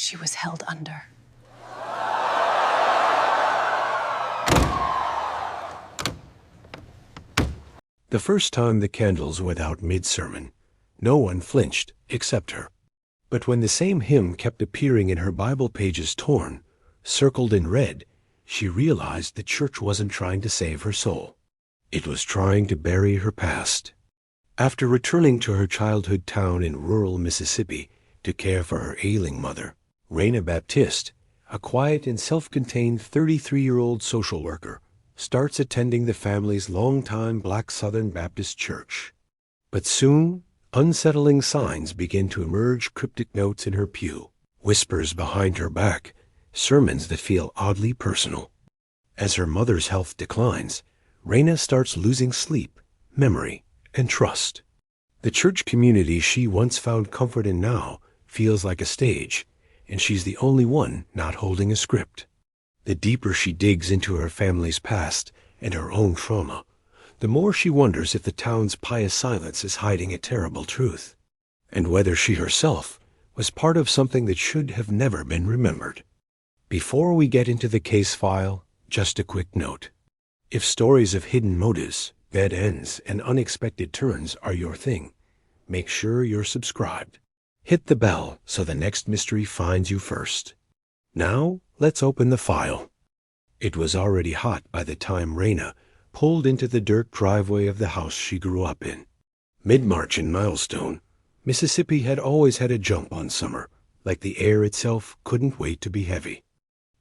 she was held under. The first time the candles went out mid-sermon, no one flinched except her. But when the same hymn kept appearing in her Bible pages torn, circled in red, she realized the church wasn't trying to save her soul. It was trying to bury her past. After returning to her childhood town in rural Mississippi to care for her ailing mother, Raina Baptiste, a quiet and self-contained 33-year-old social worker, starts attending the family's longtime Black Southern Baptist church. But soon, unsettling signs begin to emerge: cryptic notes in her pew, whispers behind her back, sermons that feel oddly personal. As her mother's health declines, Raina starts losing sleep, memory, and trust. The church community she once found comfort in now feels like a stage, and she's the only one not holding a script. The deeper she digs into her family's past and her own trauma, the more she wonders if the town's pious silence is hiding a terrible truth, and whether she herself was part of something that should have never been remembered. Before we get into the case file, just a quick note. If stories of hidden motives, bad ends, and unexpected turns are your thing, make sure you're subscribed. Hit the bell so the next mystery finds you first. Now, let's open the file. It was already hot by the time Raina pulled into the dirt driveway of the house she grew up in. Mid-March in Milestone, Mississippi had always had a jump on summer, like the air itself couldn't wait to be heavy.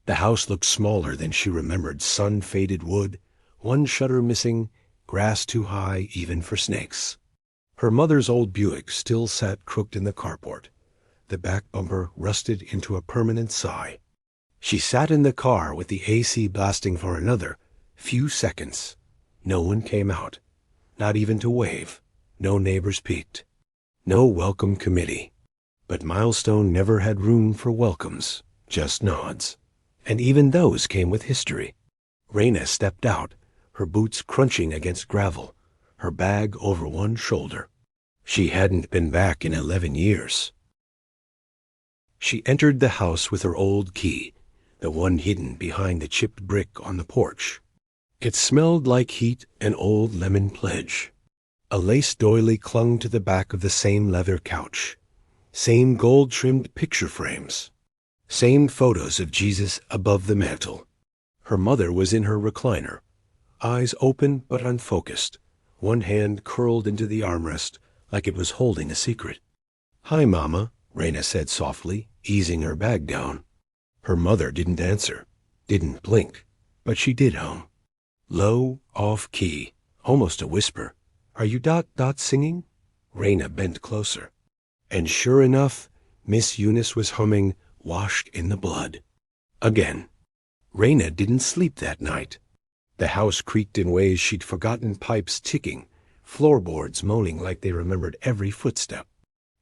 The house looked smaller than she remembered: sun-faded wood, one shutter missing, grass too high even for snakes. Her mother's old Buick still sat crooked in the carport, the back bumper rusted into a permanent sigh. She sat in the car with the AC blasting for another few seconds. No one came out, not even to wave. No neighbors peeked. No welcome committee. But Milestone never had room for welcomes, just nods. And even those came with history. Raina stepped out, her boots crunching against gravel, her bag over one shoulder. She hadn't been back in 11 years. She entered the house with her old key, the one hidden behind the chipped brick on the porch. It smelled like heat and old lemon pledge. A lace doily clung to the back of the same leather couch, same gold-trimmed picture frames, same photos of Jesus above the mantel. Her mother was in her recliner, eyes open but unfocused, one hand curled into the armrest like it was holding a secret. "Hi, Mama," Raina said softly, easing her bag down. Her mother didn't answer, didn't blink, but she did hum. Low, off-key, almost a whisper. "Are you singing?" Raina bent closer. And sure enough, Miss Eunice was humming "Washed in the Blood." Again. Raina didn't sleep that night. The house creaked in ways she'd forgotten: pipes ticking, floorboards moaning like they remembered every footstep.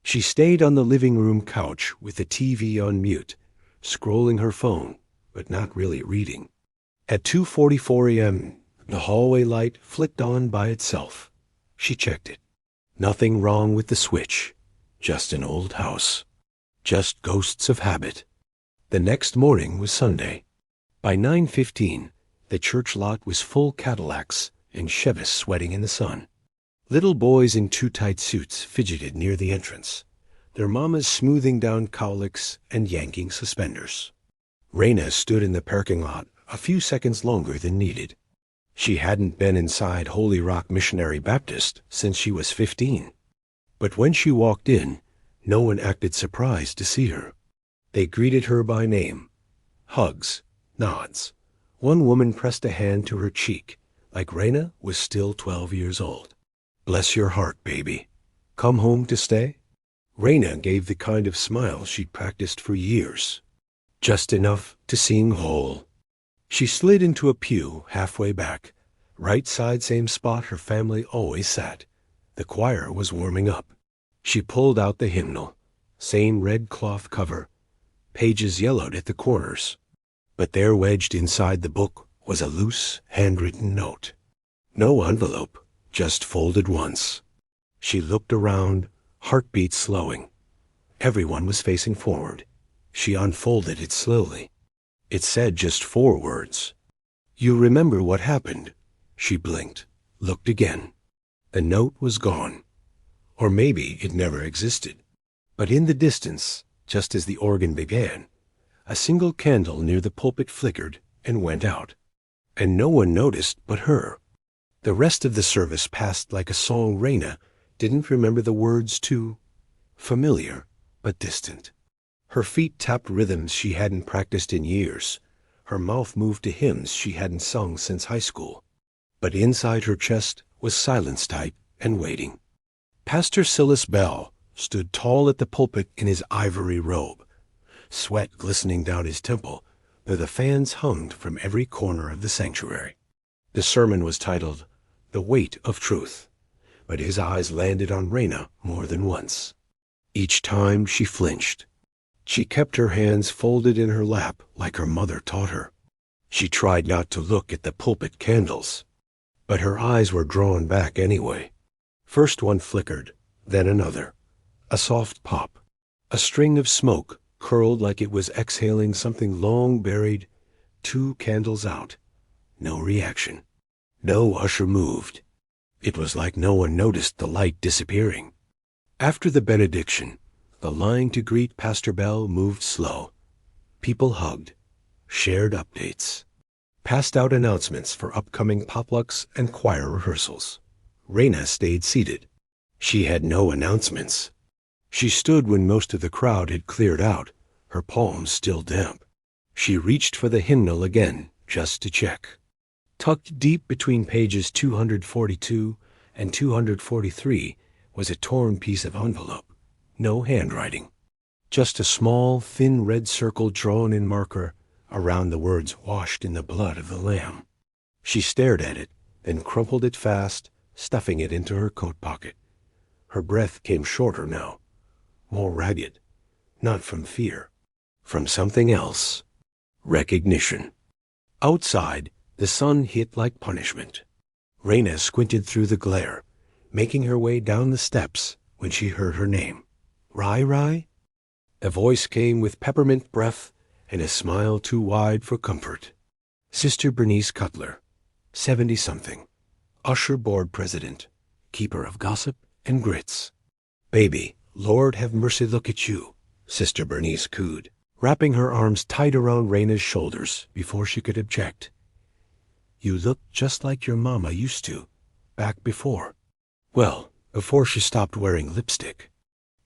She stayed on the living room couch with the TV on mute, scrolling her phone, but not really reading. At 2:44 a.m., the hallway light flicked on by itself. She checked it. Nothing wrong with the switch. Just an old house. Just ghosts of habit. The next morning was Sunday. By 9:15, the church lot was full Cadillacs and Chevys sweating in the sun. Little boys in too tight suits fidgeted near the entrance, their mamas smoothing down cowlicks and yanking suspenders. Raina stood in the parking lot a few seconds longer than needed. She hadn't been inside Holy Rock Missionary Baptist since she was 15. But when she walked in, no one acted surprised to see her. They greeted her by name. Hugs, nods. One woman pressed a hand to her cheek, like Raina was still 12 years old. "Bless your heart, baby. Come home to stay?" Raina gave the kind of smile she'd practiced for years, just enough to seem whole. She slid into a pew halfway back, right side same spot her family always sat. The choir was warming up. She pulled out the hymnal, same red cloth cover, pages yellowed at the corners. But there, wedged inside the book, was a loose, handwritten note. No envelope, just folded once. She looked around, heartbeat slowing. Everyone was facing forward, She unfolded it slowly. It said just 4 words. "You remember what happened?" She blinked, looked again. The note was gone. Or maybe it never existed. But in the distance, just as the organ began, a single candle near the pulpit flickered and went out. And no one noticed but her. The rest of the service passed like a song Raina didn't remember the words to. Familiar, but distant. Her feet tapped rhythms she hadn't practiced in years. Her mouth moved to hymns she hadn't sung since high school. But inside her chest was silence tight and waiting. Pastor Silas Bell stood tall at the pulpit in his ivory robe, sweat glistening down his temple, though the fans hummed from every corner of the sanctuary. The sermon was titled, "The Weight of Truth," but his eyes landed on Raina more than once. Each time she flinched. She kept her hands folded in her lap like her mother taught her. She tried not to look at the pulpit candles, but her eyes were drawn back anyway. First one flickered, then another. A soft pop. A string of smoke curled like it was exhaling something long buried. 2 candles out. No reaction. No usher moved. It was like no one noticed the light disappearing. After the benediction, the line to greet Pastor Bell moved slow. People hugged, shared updates, passed out announcements for upcoming potlucks and choir rehearsals. Raina stayed seated. She had no announcements. She stood when most of the crowd had cleared out, her palms still damp. She reached for the hymnal again, just to check. Tucked deep between pages 242 and 243 was a torn piece of envelope. No handwriting. Just a small, thin red circle drawn in marker around the words "washed in the blood of the Lamb." She stared at it, then crumpled it fast, stuffing it into her coat pocket. Her breath came shorter now, more ragged, not from fear, from something else. Recognition. Outside, the sun hit like punishment. Raina squinted through the glare, making her way down the steps when she heard her name. Rai? A voice came with peppermint breath and a smile too wide for comfort. Sister Bernice Cutler, 70-something, usher board president, keeper of gossip and grits. "Baby, Lord have mercy, look at you," Sister Bernice cooed, wrapping her arms tight around Raina's shoulders before she could object. "You look just like your mama used to, back before." Well, before she stopped wearing lipstick.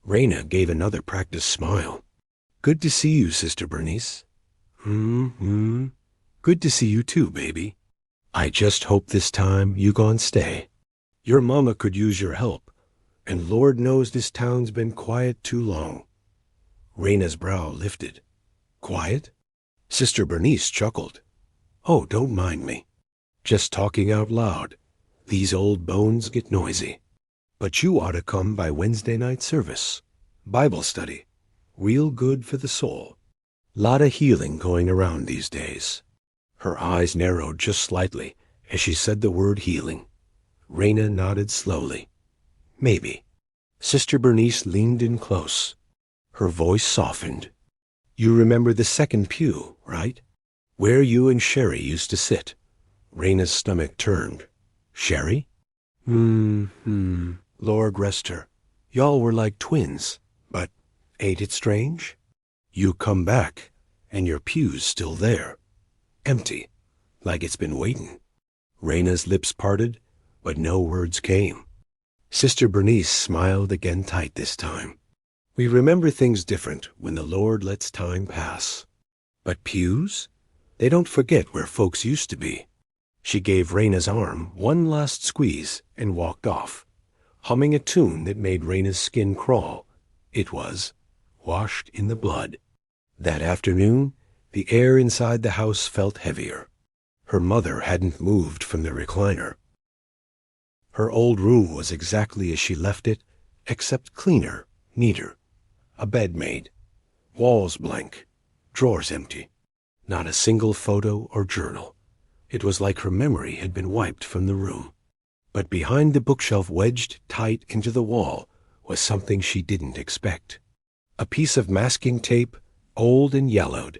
Raina gave another practiced smile. "Good to see you, Sister Bernice." Good to see you too, baby. I just hope this time you gon' stay. Your mama could use your help, and Lord knows this town's been quiet too long." Raina's brow lifted. "Quiet?" Sister Bernice chuckled. "Oh, don't mind me. Just talking out loud. These old bones get noisy. But you ought to come by Wednesday night service. Bible study. Real good for the soul. Lot of healing going around these days." Her eyes narrowed just slightly as she said the word healing. Raina nodded slowly. "Maybe." Sister Bernice leaned in close. Her voice softened. "You remember the second pew, right? Where you and Sherry used to sit." Raina's stomach turned. "Sherry?" Lord rest her. Y'all were like twins, but ain't it strange? You come back, and your pew's still there. Empty, like it's been waiting." Raina's lips parted, but no words came. Sister Bernice smiled again tight this time. "We remember things different when the Lord lets time pass. But pews? They don't forget where folks used to be." She gave Raina's arm one last squeeze and walked off, humming a tune that made Raina's skin crawl. It was "Washed in the Blood." That afternoon, the air inside the house felt heavier. Her mother hadn't moved from the recliner. Her old room was exactly as she left it, except cleaner, neater. A bed made, walls blank, drawers empty. Not a single photo or journal. It was like her memory had been wiped from the room. But behind the bookshelf wedged tight into the wall was something she didn't expect. A piece of masking tape, old and yellowed.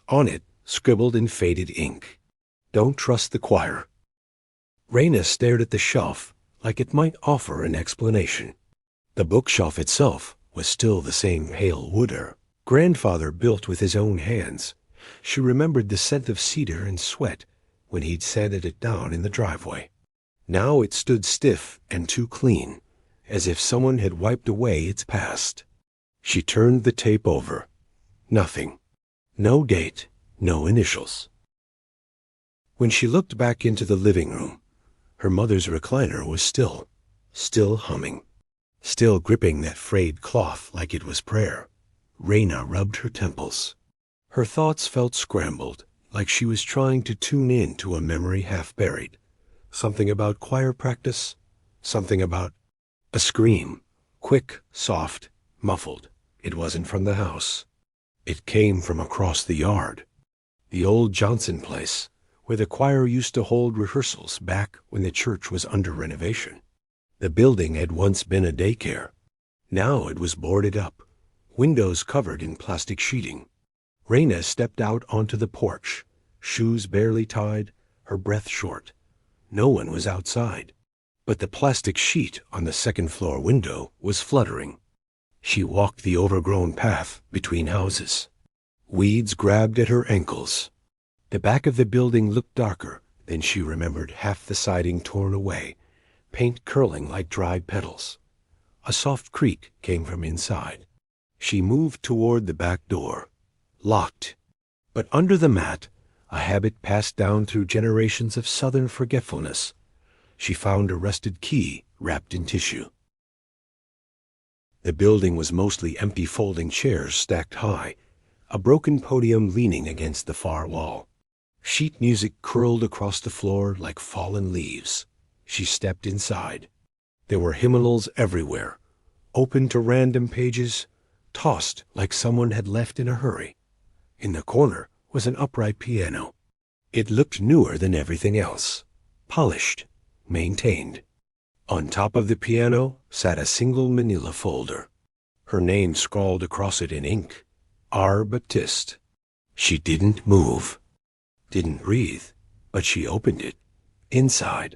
On it, scribbled in faded ink, "Don't trust the choir." Raina stared at the shelf like it might offer an explanation. The bookshelf itself was still the same pale wood her grandfather built with his own hands. She remembered the scent of cedar and sweat when he'd sanded it down in the driveway. Now it stood stiff and too clean, as if someone had wiped away its past. She turned the tape over. Nothing. No date, no initials. When she looked back into the living room, her mother's recliner was still humming, still gripping that frayed cloth like it was prayer. Raina rubbed her temples. Her thoughts felt scrambled, like she was trying to tune in to a memory half buried. Something about choir practice, something about a scream, quick, soft, muffled. It wasn't from the house. It came from across the yard. The old Johnson place, where the choir used to hold rehearsals back when the church was under renovation. The building had once been a daycare. Now it was boarded up, windows covered in plastic sheeting. Raina stepped out onto the porch, shoes barely tied, her breath short. No one was outside, but the plastic sheet on the second-floor window was fluttering. She walked the overgrown path between houses. Weeds grabbed at her ankles. The back of the building looked darker than she remembered, half the siding torn away, paint curling like dried petals. A soft creak came from inside. She moved toward the back door. Locked. But under the mat, a habit passed down through generations of Southern forgetfulness, she found a rusted key wrapped in tissue. The building was mostly empty folding chairs stacked high, a broken podium leaning against the far wall. Sheet music curled across the floor like fallen leaves. She stepped inside. There were hymnals everywhere, open to random pages, tossed like someone had left in a hurry. In the corner was an upright piano. It looked newer than everything else, polished, maintained. On top of the piano sat a single manila folder. Her name scrawled across it in ink, R. Baptiste. She didn't move, didn't breathe, but she opened it. Inside,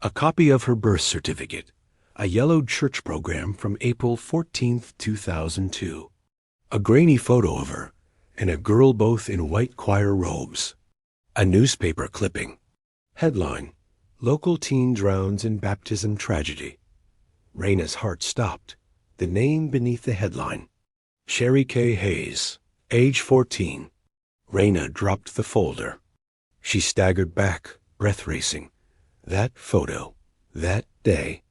a copy of her birth certificate, a yellowed church program from April 14th, 2002. A grainy photo of her and a girl both in white choir robes. A newspaper clipping. Headline: Local teen drowns in baptism tragedy. Raina's heart stopped. The name beneath the headline: Sherry K. Hayes, age 14. Raina dropped the folder. She staggered back, breath racing. That photo, that day.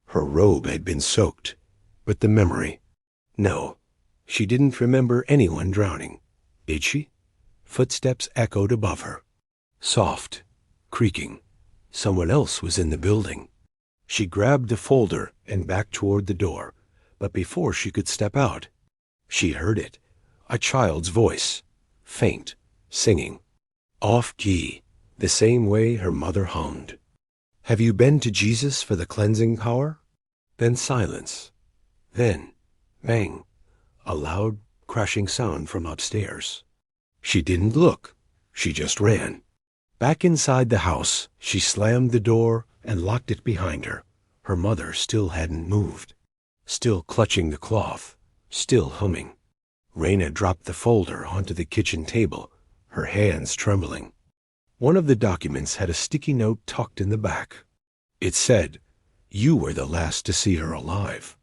Her robe had been soaked, but the memory. No, she didn't remember anyone drowning. Did she? Footsteps echoed above her. Soft, creaking. Someone else was in the building. She grabbed the folder and backed toward the door, but before she could step out, she heard it. A child's voice, faint, singing. Off-key, the same way her mother hummed. Have you been to Jesus for the cleansing power? Then silence. Then, bang, a loud, crashing sound from upstairs. She didn't look. She just ran. Back inside the house, she slammed the door and locked it behind her. Her mother still hadn't moved. Still clutching the cloth. Still humming. Raina dropped the folder onto the kitchen table, her hands trembling. One of the documents had a sticky note tucked in the back. It said, "You were the last to see her alive."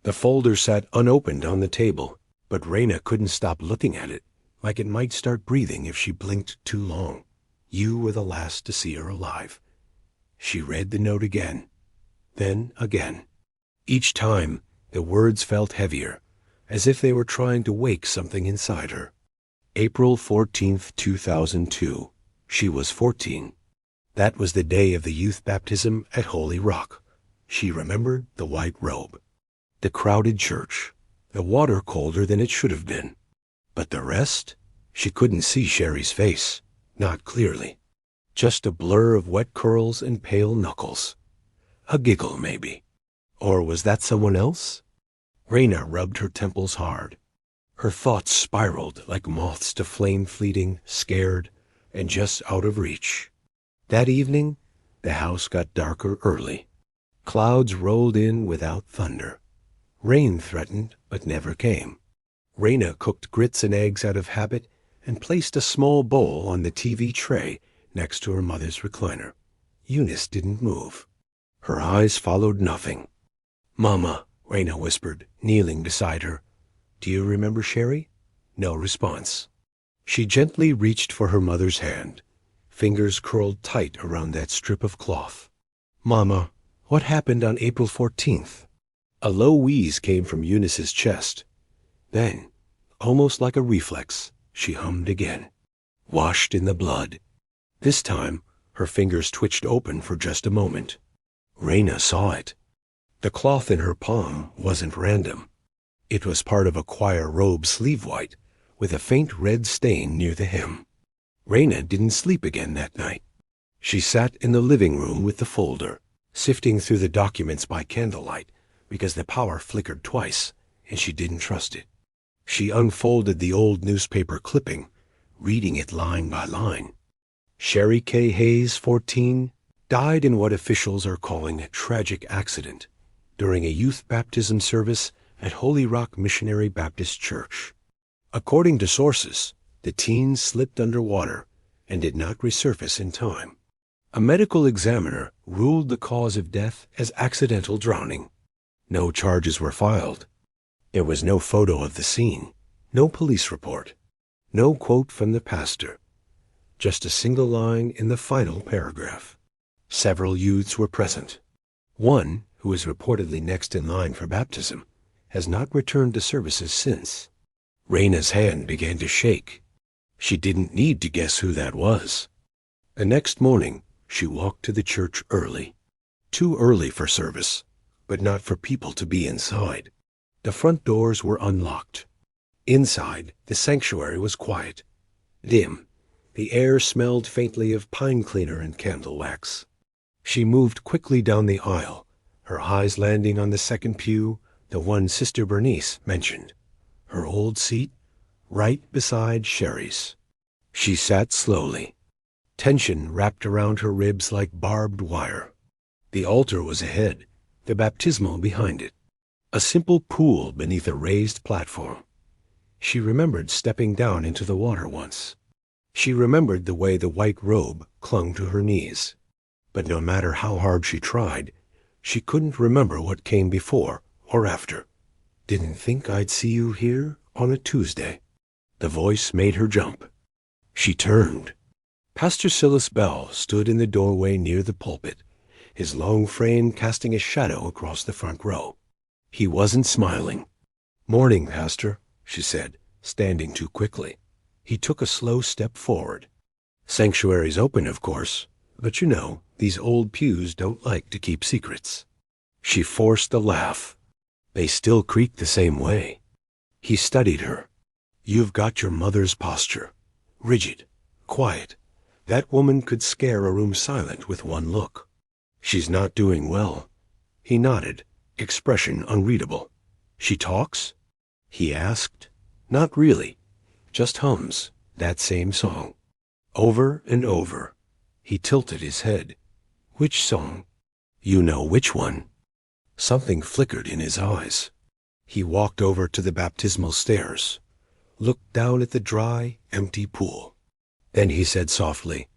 The folder sat unopened on the table, but Raina couldn't stop looking at it, like it might start breathing if she blinked too long. You were the last to see her alive. She read the note again, then again. Each time, the words felt heavier, as if they were trying to wake something inside her. April 14th, 2002. She was 14. That was the day of the youth baptism at Holy Rock. She remembered the white robe, the crowded church, the water colder than it should have been. But the rest? She couldn't see Sherry's face, not clearly. Just a blur of wet curls and pale knuckles. A giggle, maybe. Or was that someone else? Raina rubbed her temples hard. Her thoughts spiraled like moths to flame, fleeting, scared, and just out of reach. That evening, the house got darker early. Clouds rolled in without thunder. Rain threatened, but never came. Raina cooked grits and eggs out of habit and placed a small bowl on the TV tray next to her mother's recliner. Eunice didn't move. Her eyes followed nothing. "Mama," Raina whispered, kneeling beside her. "Do you remember Sherry?" No response. She gently reached for her mother's hand. Fingers curled tight around that strip of cloth. "Mama, what happened on April 14th? A low wheeze came from Eunice's chest. Then, almost like a reflex, she hummed again. "Washed in the blood." This time, her fingers twitched open for just a moment. Raina saw it. The cloth in her palm wasn't random. It was part of a choir robe sleeve white, with a faint red stain near the hem. Raina didn't sleep again that night. She sat in the living room with the folder, sifting through the documents by candlelight, because the power flickered twice, and she didn't trust it. She unfolded the old newspaper clipping, reading it line by line. Sherry K. Hayes, 14, died in what officials are calling a tragic accident during a youth baptism service at Holy Rock Missionary Baptist Church. According to sources, the teen slipped underwater and did not resurface in time. A medical examiner ruled the cause of death as accidental drowning. No charges were filed. There was no photo of the scene, no police report, no quote from the pastor. Just a single line in the final paragraph. Several youths were present. One, who is reportedly next in line for baptism, has not returned to services since. Raina's hand began to shake. She didn't need to guess who that was. The next morning, she walked to the church early. Too early for service, but not for people to be inside. The front doors were unlocked. Inside, the sanctuary was quiet, dim. The air smelled faintly of pine cleaner and candle wax. She moved quickly down the aisle, her eyes landing on the second pew, the one Sister Bernice mentioned. Her old seat, right beside Sherry's. She sat slowly. Tension wrapped around her ribs like barbed wire. The altar was ahead, the baptismal behind it. A simple pool beneath a raised platform. She remembered stepping down into the water once. She remembered the way the white robe clung to her knees. But no matter how hard she tried, she couldn't remember what came before or after. "Didn't think I'd see you here on a Tuesday." The voice made her jump. She turned. Pastor Silas Bell stood in the doorway near the pulpit, his long frame casting a shadow across the front row. He wasn't smiling. "Morning, Pastor," she said, standing too quickly. He took a slow step forward. "Sanctuary's open, of course, but you know, these old pews don't like to keep secrets." She forced a laugh. "They still creak the same way." He studied her. "You've got your mother's posture. Rigid, quiet. That woman could scare a room silent with one look." "She's not doing well." He nodded, expression unreadable. "She talks?" He asked. "Not really. Just hums that same song. Over and over." He tilted his head. "Which song?" "You know which one." Something flickered in his eyes. He walked over to the baptismal stairs, looked down at the dry, empty pool. Then he said softly,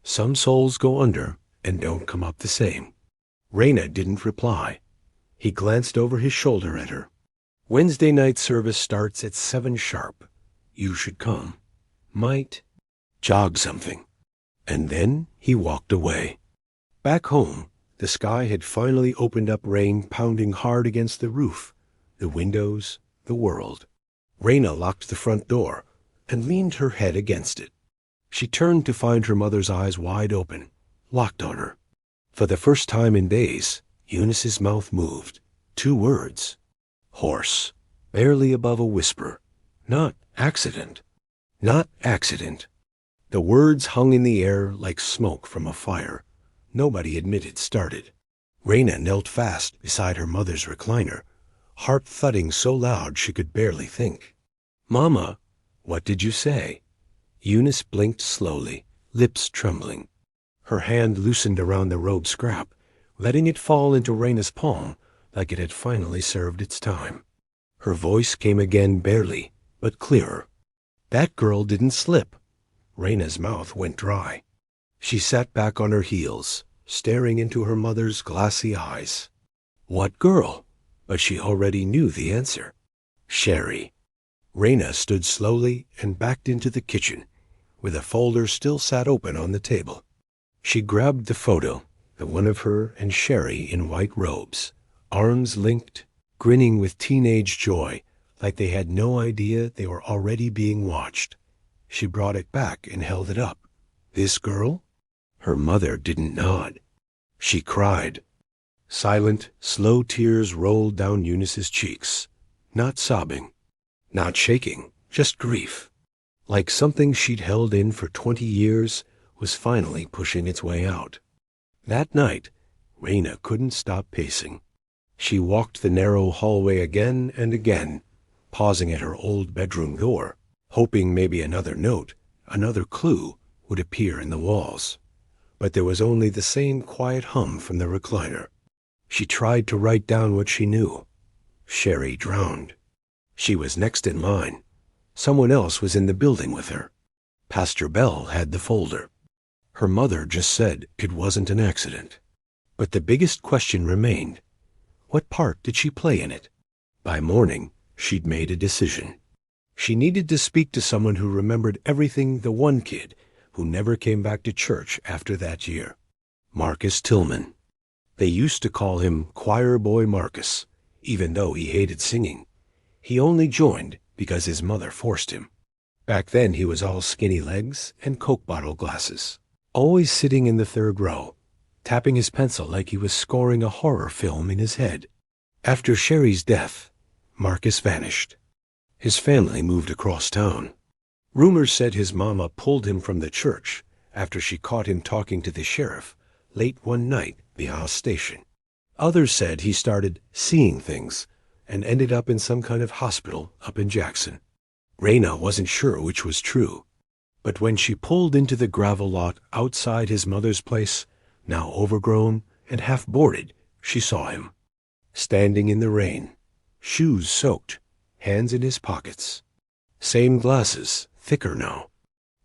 "Some souls go under and don't come up the same." Raina didn't reply. He glanced over his shoulder at her. "Wednesday night service starts at 7 sharp. You should come. Might jog something." And then he walked away. Back home, the sky had finally opened up, rain pounding hard against the roof, the windows, the world. Raina locked the front door and leaned her head against it. She turned to find her mother's eyes wide open, locked on her. For the first time in days, Eunice's mouth moved. 2 words. Hoarse, barely above a whisper. Not accident. Not accident. The words hung in the air like smoke from a fire nobody admitted started. Raina knelt fast beside her mother's recliner, heart thudding so loud she could barely think. "Mama, what did you say?" Eunice blinked slowly, lips trembling. Her hand loosened around the robe scrap, letting it fall into Raina's palm like it had finally served its time. Her voice came again barely, but clearer. "That girl didn't slip." Raina's mouth went dry. She sat back on her heels, staring into her mother's glassy eyes. What girl? But she already knew the answer. Sherry. Raina stood slowly and backed into the kitchen, where the folder still sat open on the table. She grabbed the photo, the one of her and Sherry in white robes, arms linked, grinning with teenage joy, like they had no idea they were already being watched. She brought it back and held it up. This girl? Her mother didn't nod. She cried. Silent, slow tears rolled down Eunice's cheeks. Not sobbing, not shaking, just grief. Like something she'd held in for 20 years was finally pushing its way out. That night, Raina couldn't stop pacing. She walked the narrow hallway again and again, pausing at her old bedroom door, hoping maybe another note, another clue, would appear in the walls. But there was only the same quiet hum from the recliner. She tried to write down what she knew. Sherry drowned. She was next in line. Someone else was in the building with her. Pastor Bell had the folder. Her mother just said it wasn't an accident. But the biggest question remained. What part did she play in it? By morning, she'd made a decision. She needed to speak to someone who remembered everything, the one kid who never came back to church after that year. Marcus Tillman. They used to call him Choir Boy Marcus, even though he hated singing. He only joined because his mother forced him. Back then he was all skinny legs and Coke bottle glasses, always sitting in the third row, tapping his pencil like he was scoring a horror film in his head. After Sherry's death, Marcus vanished. His family moved across town. Rumors said his mama pulled him from the church after she caught him talking to the sheriff late one night behind station. Others said he started seeing things and ended up in some kind of hospital up in Jackson. Raina wasn't sure which was true, but when she pulled into the gravel lot outside his mother's place, now overgrown and half-boarded, she saw him. Standing in the rain, shoes soaked, hands in his pockets. Same glasses, thicker now.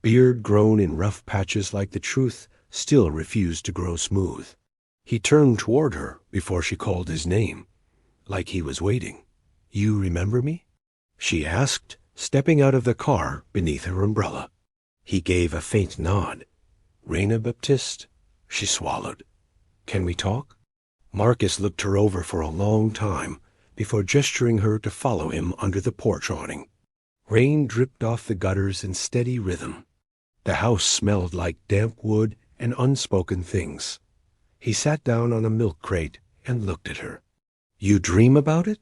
Beard grown in rough patches like the truth still refused to grow smooth. He turned toward her before she called his name, like he was waiting. "You remember me?" she asked, stepping out of the car beneath her umbrella. He gave a faint nod. "Raina Baptiste?" She swallowed. "Can we talk?" Marcus looked her over for a long time before gesturing her to follow him under the porch awning. Rain dripped off the gutters in steady rhythm. The house smelled like damp wood and unspoken things. He sat down on a milk crate and looked at her. "You dream about it?"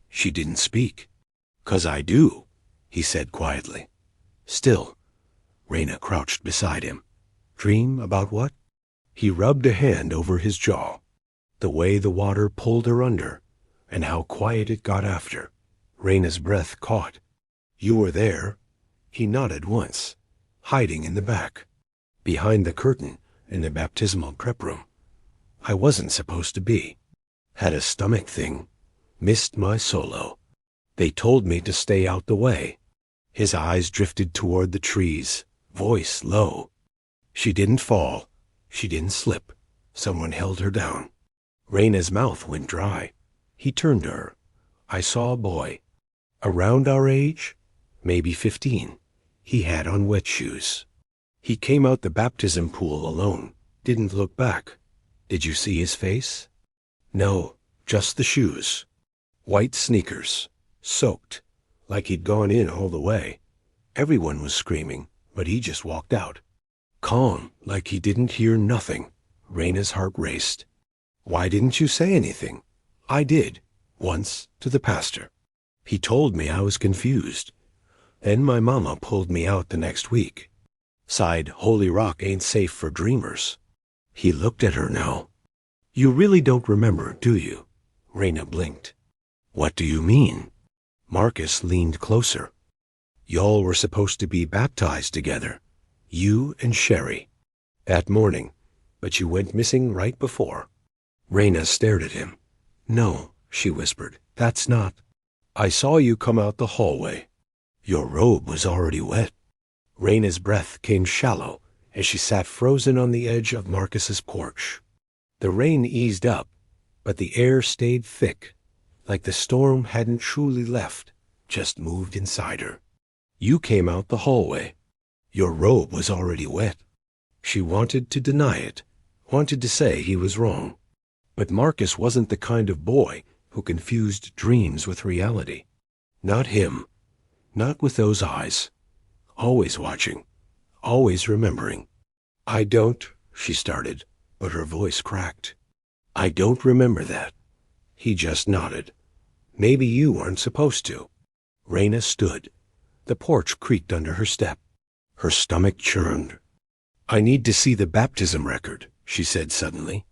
She didn't speak. "'Cause I do," he said quietly. Still, Raina crouched beside him. "Dream about what?" He rubbed a hand over his jaw. The way the water pulled her under, and how quiet it got after. Raina's breath caught. "You were there." He nodded once, hiding in the back, behind the curtain in the baptismal prep room. "I wasn't supposed to be. Had a stomach thing. Missed my solo. They told me to stay out the way." His eyes drifted toward the trees, voice low. She didn't fall. She didn't slip. Someone held her down. Raina's mouth went dry. He turned to her. "I saw a boy. Around our age, maybe 15. He had on wet shoes. He came out the baptism pool alone. Didn't look back. Did you see his face?" "No, just the shoes. White sneakers, soaked, like he'd gone in all the way. Everyone was screaming, but he just walked out. Calm, like he didn't hear nothing." Raina's heart raced. "Why didn't you say anything?" "I did, once, to the pastor. He told me I was confused. Then my mama pulled me out the next week. Sighed Holy Rock ain't safe for dreamers." He looked at her now. "You really don't remember, do you?" Raina blinked. "What do you mean?" Marcus leaned closer. Y'all were supposed to be baptized together, you and Sherry, that morning, but you went missing right before." Raina stared at him. "No," she whispered, "that's not. I saw you come out the hallway. Your robe was already wet." Raina's breath came shallow as she sat frozen on the edge of Marcus's porch. The rain eased up, but the air stayed thick, like the storm hadn't truly left, just moved inside her. "You came out the hallway. Your robe was already wet." She wanted to deny it, wanted to say he was wrong. But Marcus wasn't the kind of boy who confused dreams with reality. Not him. Not with those eyes. Always watching. Always remembering. "I don't," she started, but her voice cracked. "I don't remember that." He just nodded. "Maybe you aren't supposed to." Raina stood. The porch creaked under her step. Her stomach churned. "I need to see the baptism record," she said suddenly.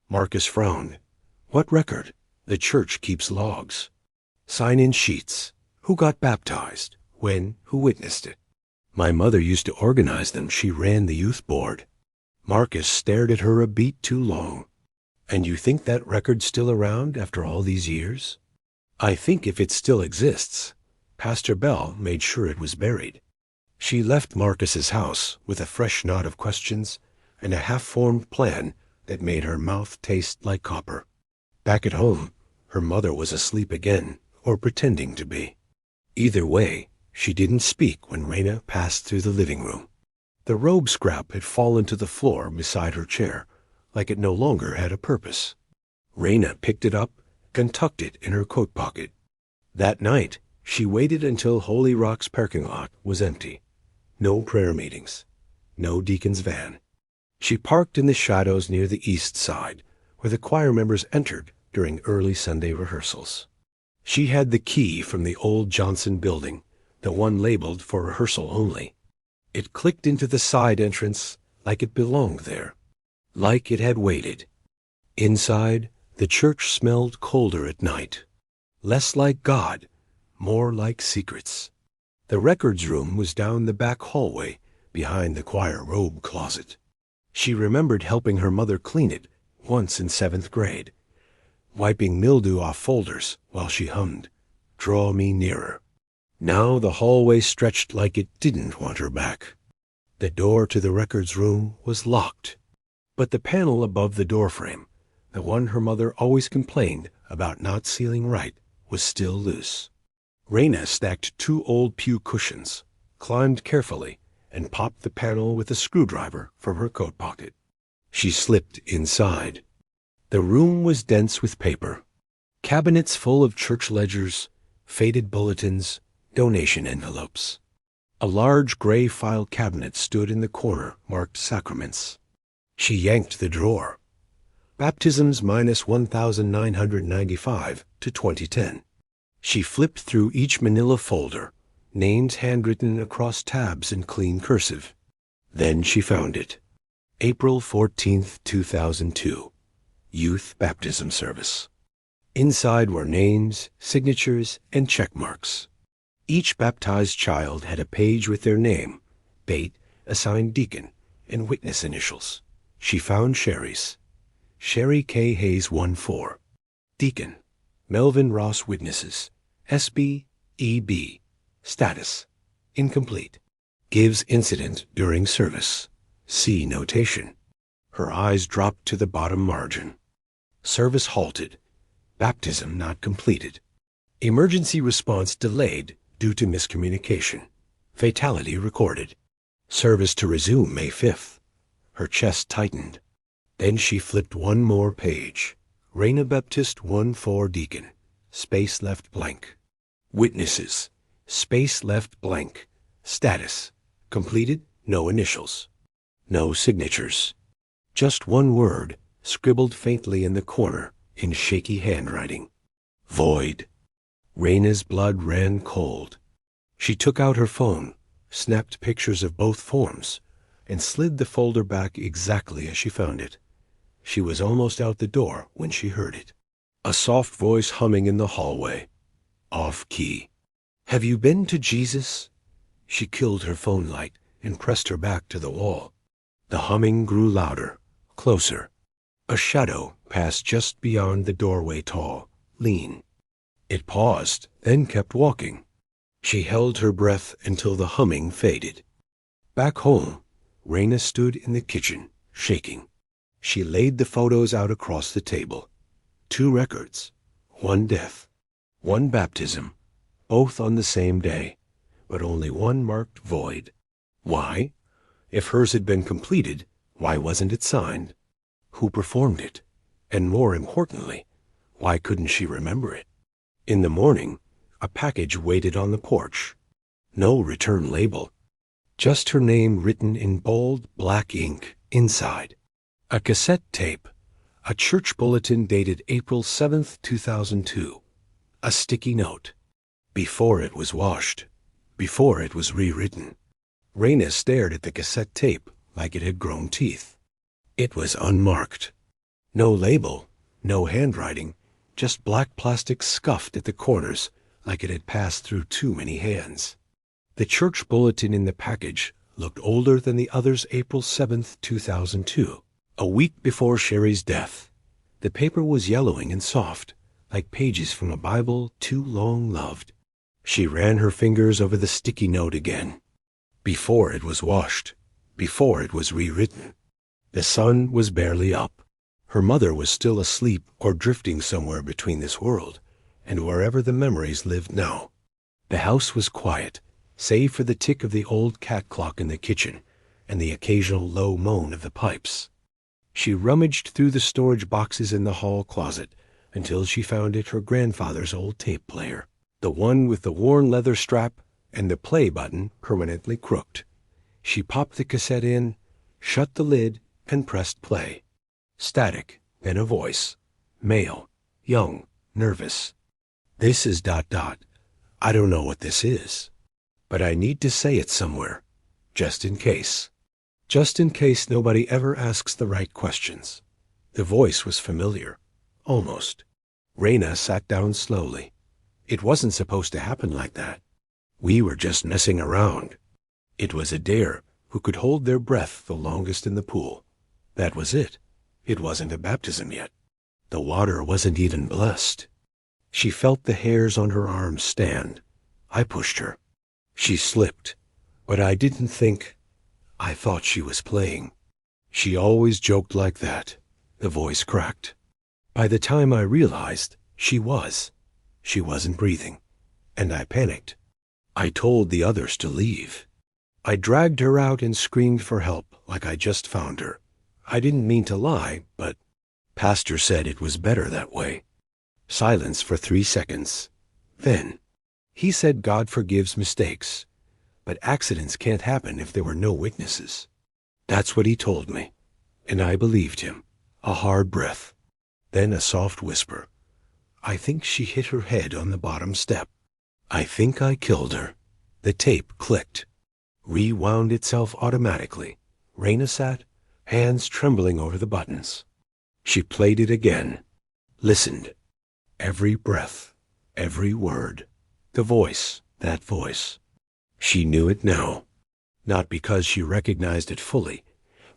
Marcus frowned. "What record? The church keeps logs. Sign-in sheets. Who got baptized? When? Who witnessed it? My mother used to organize them. She ran the youth board." Marcus stared at her a beat too long. "And you think that record's still around after all these years?" "I think if it still exists. Pastor Bell made sure it was buried." She left Marcus's house with a fresh knot of questions and a half-formed plan that made her mouth taste like copper. Back at home, her mother was asleep again, or pretending to be. Either way, she didn't speak when Raina passed through the living room. The robe scrap had fallen to the floor beside her chair, like it no longer had a purpose. Raina picked it up and tucked it in her coat pocket. That night, she waited until Holy Rock's parking lot was empty. No prayer meetings. No deacon's van. She parked in the shadows near the east side, where the choir members entered during early Sunday rehearsals. She had the key from the old Johnson building, the one labeled for rehearsal only. It clicked into the side entrance like it belonged there, like it had waited. Inside, the church smelled colder at night, less like God, more like secrets. The records room was down the back hallway behind the choir robe closet. She remembered helping her mother clean it once in 7th grade, wiping mildew off folders while she hummed, "Draw Me Nearer." Now the hallway stretched like it didn't want her back. The door to the records room was locked, but the panel above the doorframe, the one her mother always complained about not sealing right, was still loose. Raina stacked 2 old pew cushions, climbed carefully, and popped the panel with a screwdriver from her coat pocket. She slipped inside. The room was dense with paper. Cabinets full of church ledgers, faded bulletins, donation envelopes. A large gray file cabinet stood in the corner marked Sacraments. She yanked the drawer. Baptisms minus 1,995 to 2010. She flipped through each manila folder, names handwritten across tabs in clean cursive. Then she found it. April 14th, 2002. Youth Baptism Service. Inside were names, signatures, and check marks. Each baptized child had a page with their name, date, assigned deacon, and witness initials. She found Sherry's. Sherry K. Hayes 1-4. Deacon. Melvin Ross witnesses. SB, EB. Status. Incomplete. Gives incident during service. C notation. Her eyes dropped to the bottom margin. Service halted. Baptism not completed. Emergency response delayed due to miscommunication. Fatality recorded. Service to resume May 5th. Her chest tightened. Then she flipped one more page. Raina Baptist 1-4 Deacon. Space left blank. Witnesses. Space left blank. Status. Completed. No initials. No signatures. Just one word, scribbled faintly in the corner in shaky handwriting. Void. Raina's blood ran cold. She took out her phone, snapped pictures of both forms, and slid the folder back exactly as she found it. She was almost out the door when she heard it. A soft voice humming in the hallway. Off key. Have you been to Jesus? She killed her phone light and pressed her back to the wall. The humming grew louder, closer. A shadow passed just beyond the doorway, tall, lean. It paused, then kept walking. She held her breath until the humming faded. Back home, Raina stood in the kitchen, shaking. She laid the photos out across the table. 2 records, 1 death, 1 baptism, both on the same day, but only one marked void. Why? If hers had been completed, why wasn't it signed? Who performed it? And more importantly, why couldn't she remember it? In the morning, a package waited on the porch. No return label. Just her name written in bold black ink inside. A cassette tape. A church bulletin dated April 7th, 2002. A sticky note. Before it was washed. Before it was rewritten. Raina stared at the cassette tape like it had grown teeth. It was unmarked. No label, no handwriting, just black plastic scuffed at the corners like it had passed through too many hands. The church bulletin in the package looked older than the other's April 7th, 2002, a week before Sherry's death. The paper was yellowing and soft, like pages from a Bible too long loved. She ran her fingers over the sticky note again. Before it was washed, before it was rewritten. The sun was barely up. Her mother was still asleep or drifting somewhere between this world and wherever the memories lived now. The house was quiet, save for the tick of the old cat clock in the kitchen and the occasional low moan of the pipes. She rummaged through the storage boxes in the hall closet until she found it her grandfather's old tape player, the one with the worn leather strap and the play button permanently crooked. She popped the cassette in, shut the lid, and pressed play. Static, then a voice. Male, young, nervous. This is ... I don't know what this is, but I need to say it somewhere, just in case. Just in case nobody ever asks the right questions. The voice was familiar, almost. Raina sat down slowly. It wasn't supposed to happen like that. We were just messing around. It was a dare who could hold their breath the longest in the pool. That was it. It wasn't a baptism yet. The water wasn't even blessed. She felt the hairs on her arms stand. I pushed her. She slipped, but I didn't think. I thought she was playing. She always joked like that. The voice cracked. By the time I realized, she was. She wasn't breathing, and I panicked. I told the others to leave. I dragged her out and screamed for help like I just found her. I didn't mean to lie, but Pastor said it was better that way. Silence for 3 seconds. Then, he said God forgives mistakes, but accidents can't happen if there were no witnesses. That's what he told me, and I believed him. A hard breath. Then a soft whisper. I think she hit her head on the bottom step. I think I killed her. The tape clicked. Rewound itself automatically. Raina sat, hands trembling over the buttons. She played it again. Listened. Every breath. Every word. The voice. That voice. She knew it now. Not because she recognized it fully,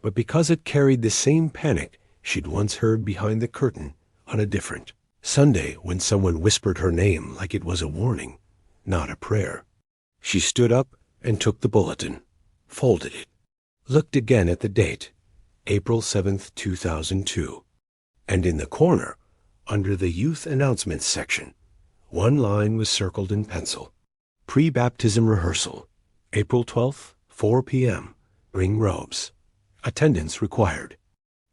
but because it carried the same panic she'd once heard behind the curtain on a different Sunday when someone whispered her name like it was a warning, not a prayer. She stood up and took the bulletin, folded it, looked again at the date, April 7th, 2002. And in the corner, under the youth announcements section, one line was circled in pencil. Pre-baptism rehearsal, April 12th, 4 p.m., bring robes. Attendance required.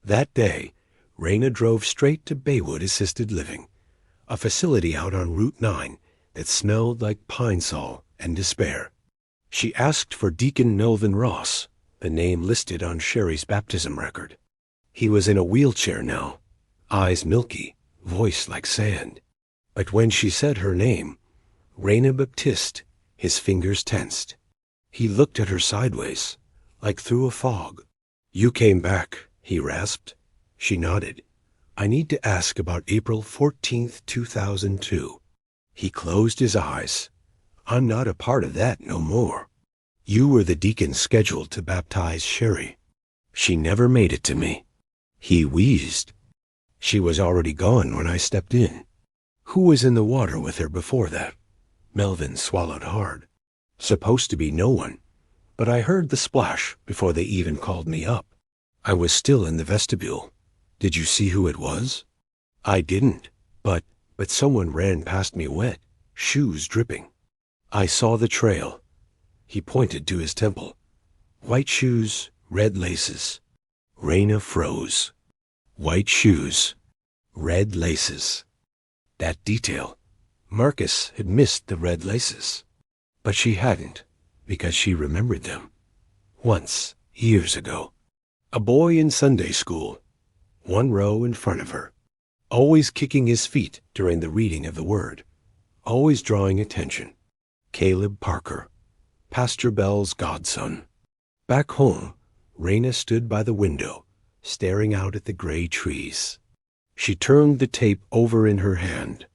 That day, Raina drove straight to Baywood Assisted Living, a facility out on Route 9 that smelled like pine sol and despair. She asked for Deacon Melvin Ross, the name listed on Sherry's baptism record. He was in a wheelchair now, eyes milky, voice like sand. But when she said her name, Raina Baptiste, his fingers tensed. He looked at her sideways, like through a fog. You came back, he rasped. She nodded. I need to ask about April 14th, 2002. He closed his eyes. I'm not a part of that no more. You were the deacon scheduled to baptize Sherry. She never made it to me." He wheezed. "She was already gone when I stepped in." "Who was in the water with her before that?" Melvin swallowed hard. "Supposed to be no one, but I heard the splash before they even called me up. I was still in the vestibule. Did you see who it was?" "I didn't, but someone ran past me wet, shoes dripping. I saw the trail." He pointed to his temple. "White shoes, red laces." Raina froze. White shoes, red laces. That detail. Marcus had missed the red laces. But she hadn't, because she remembered them. Once, years ago. A boy in Sunday school, one row in front of her, always kicking his feet during the reading of the word, always drawing attention. Caleb Parker, Pastor Bell's godson. Back home, Raina stood by the window, staring out at the gray trees. She turned the tape over in her hand.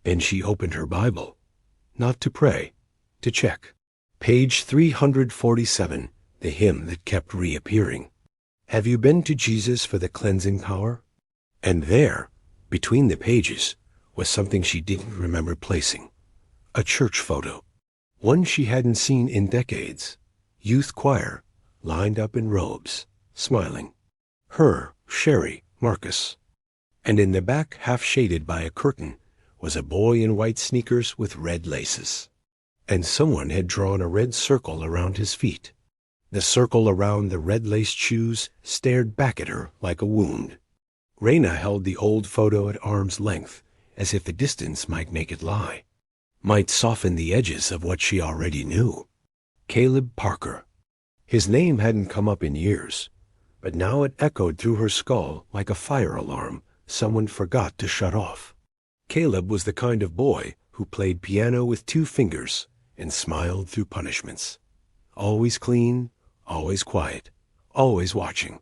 Then she opened her Bible, not to pray, to check. Page 347, the hymn that kept reappearing. "Have you been to Jesus for the cleansing power?" And there, between the pages, was something she didn't remember placing. A church photo. One she hadn't seen in decades. Youth choir, lined up in robes, smiling. Her, Sherry, Marcus. And in the back, half shaded by a curtain, was a boy in white sneakers with red laces. And someone had drawn a red circle around his feet. The circle around the red-laced shoes stared back at her like a wound. Raina held the old photo at arm's length, as if the distance might make it lie, might soften the edges of what she already knew. Caleb Parker. His name hadn't come up in years, but now it echoed through her skull like a fire alarm someone forgot to shut off. Caleb was the kind of boy who played piano with 2 fingers and smiled through punishments. Always clean, always quiet, always watching.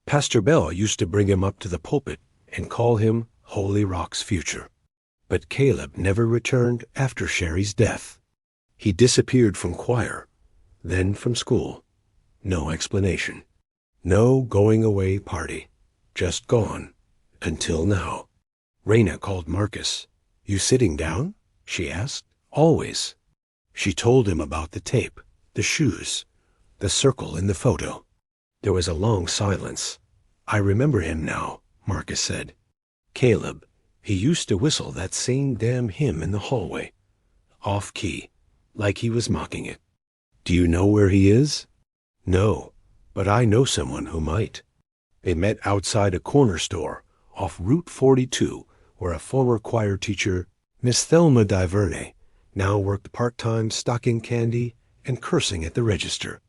Pastor Bell used to bring him up to the pulpit and call him Holy Rock's future. But Caleb never returned after Sherry's death. He disappeared from choir, then from school. No explanation. No going away party. Just gone. Until now. Raina called Marcus. "You sitting down?" she asked. "Always." She told him about the tape, the shoes, the circle in the photo. There was a long silence. "I remember him now," Marcus said. "Caleb. He used to whistle that same damn hymn in the hallway. Off key, like he was mocking it." "Do you know where he is?" "No, but I know someone who might." They met outside a corner store off Route 42, where a former choir teacher, Miss Thelma Diverne, now worked part-time stocking candy and cursing at the register.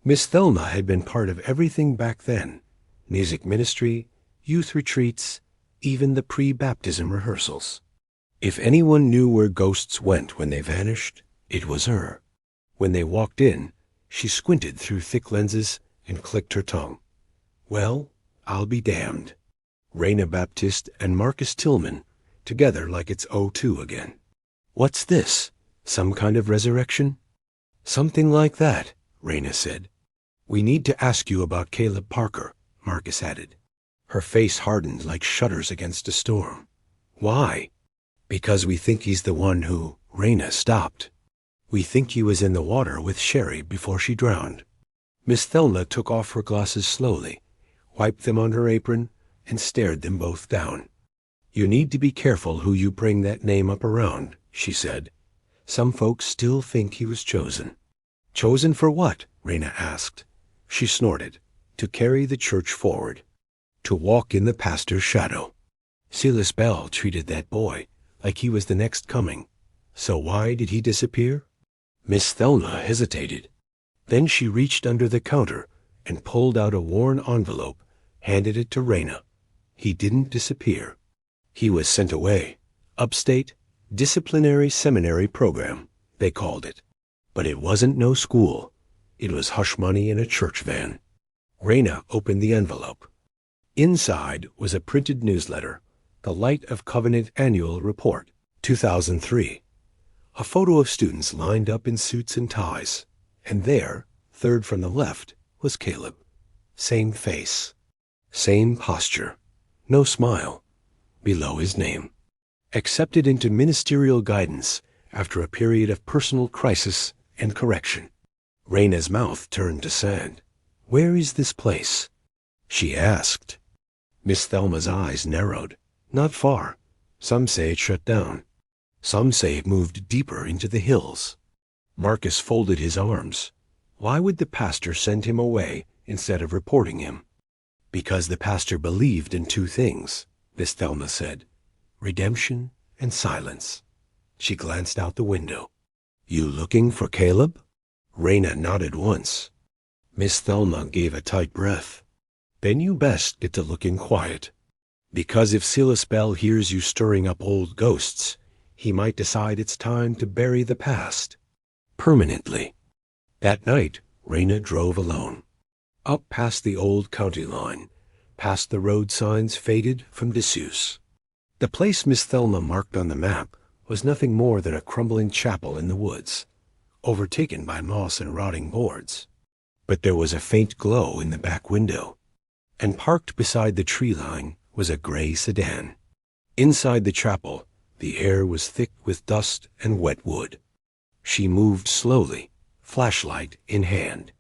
Miss Thelma had been part of everything back then: music ministry, youth retreats, even the pre-baptism rehearsals. If anyone knew where ghosts went when they vanished, it was her. When they walked in, she squinted through thick lenses and clicked her tongue. "Well, I'll be damned." Raina Baptiste and Marcus Tillman, together like it's '02 again. "What's this? Some kind of resurrection?" "Something like that," Raina said. "We need to ask you about Caleb Parker," Marcus added. Her face hardened like shutters against a storm. "Why?" "Because we think he's the one who..." Raina stopped. "We think he was in the water with Sherry before she drowned." Miss Thelma took off her glasses slowly, wiped them on her apron, and stared them both down. "You need to be careful who you bring that name up around," she said. "Some folks still think he was chosen." "Chosen for what?" Raina asked. She snorted. "To carry the church forward. To walk in the pastor's shadow." Silas Bell treated that boy like he was the next coming. So why did he disappear? Miss Thelma hesitated. Then she reached under the counter and pulled out a worn envelope, handed it to Raina. He didn't disappear. He was sent away. Upstate, disciplinary seminary program, they called it. But it wasn't no school. It was hush money in a church van. Raina opened the envelope. Inside was a printed newsletter, the Light of Covenant Annual Report, 2003. A photo of students lined up in suits and ties. And there, third from the left, was Caleb. Same face, same posture, no smile, below his name. Accepted into ministerial guidance after a period of personal crisis and correction. Raina's mouth turned to sand. "Where is this place?" she asked. Miss Thelma's eyes narrowed. "Not far. Some say it shut down. Some say it moved deeper into the hills." Marcus folded his arms. Why would the pastor send him away instead of reporting him? Because the pastor believed in two things, Miss Thelma said. Redemption and silence. She glanced out the window. "You looking for Caleb?" Raina nodded once. Miss Thelma gave a tight breath. "Then you best get to looking quiet. Because if Silas Bell hears you stirring up old ghosts, he might decide it's time to bury the past. Permanently." That night, Raina drove alone. Up past the old county line, past the road signs faded from disuse. The place Miss Thelma marked on the map was nothing more than a crumbling chapel in the woods, overtaken by moss and rotting boards. But there was a faint glow in the back window, and parked beside the tree line was a gray sedan. Inside the chapel, the air was thick with dust and wet wood. She moved slowly, flashlight in hand.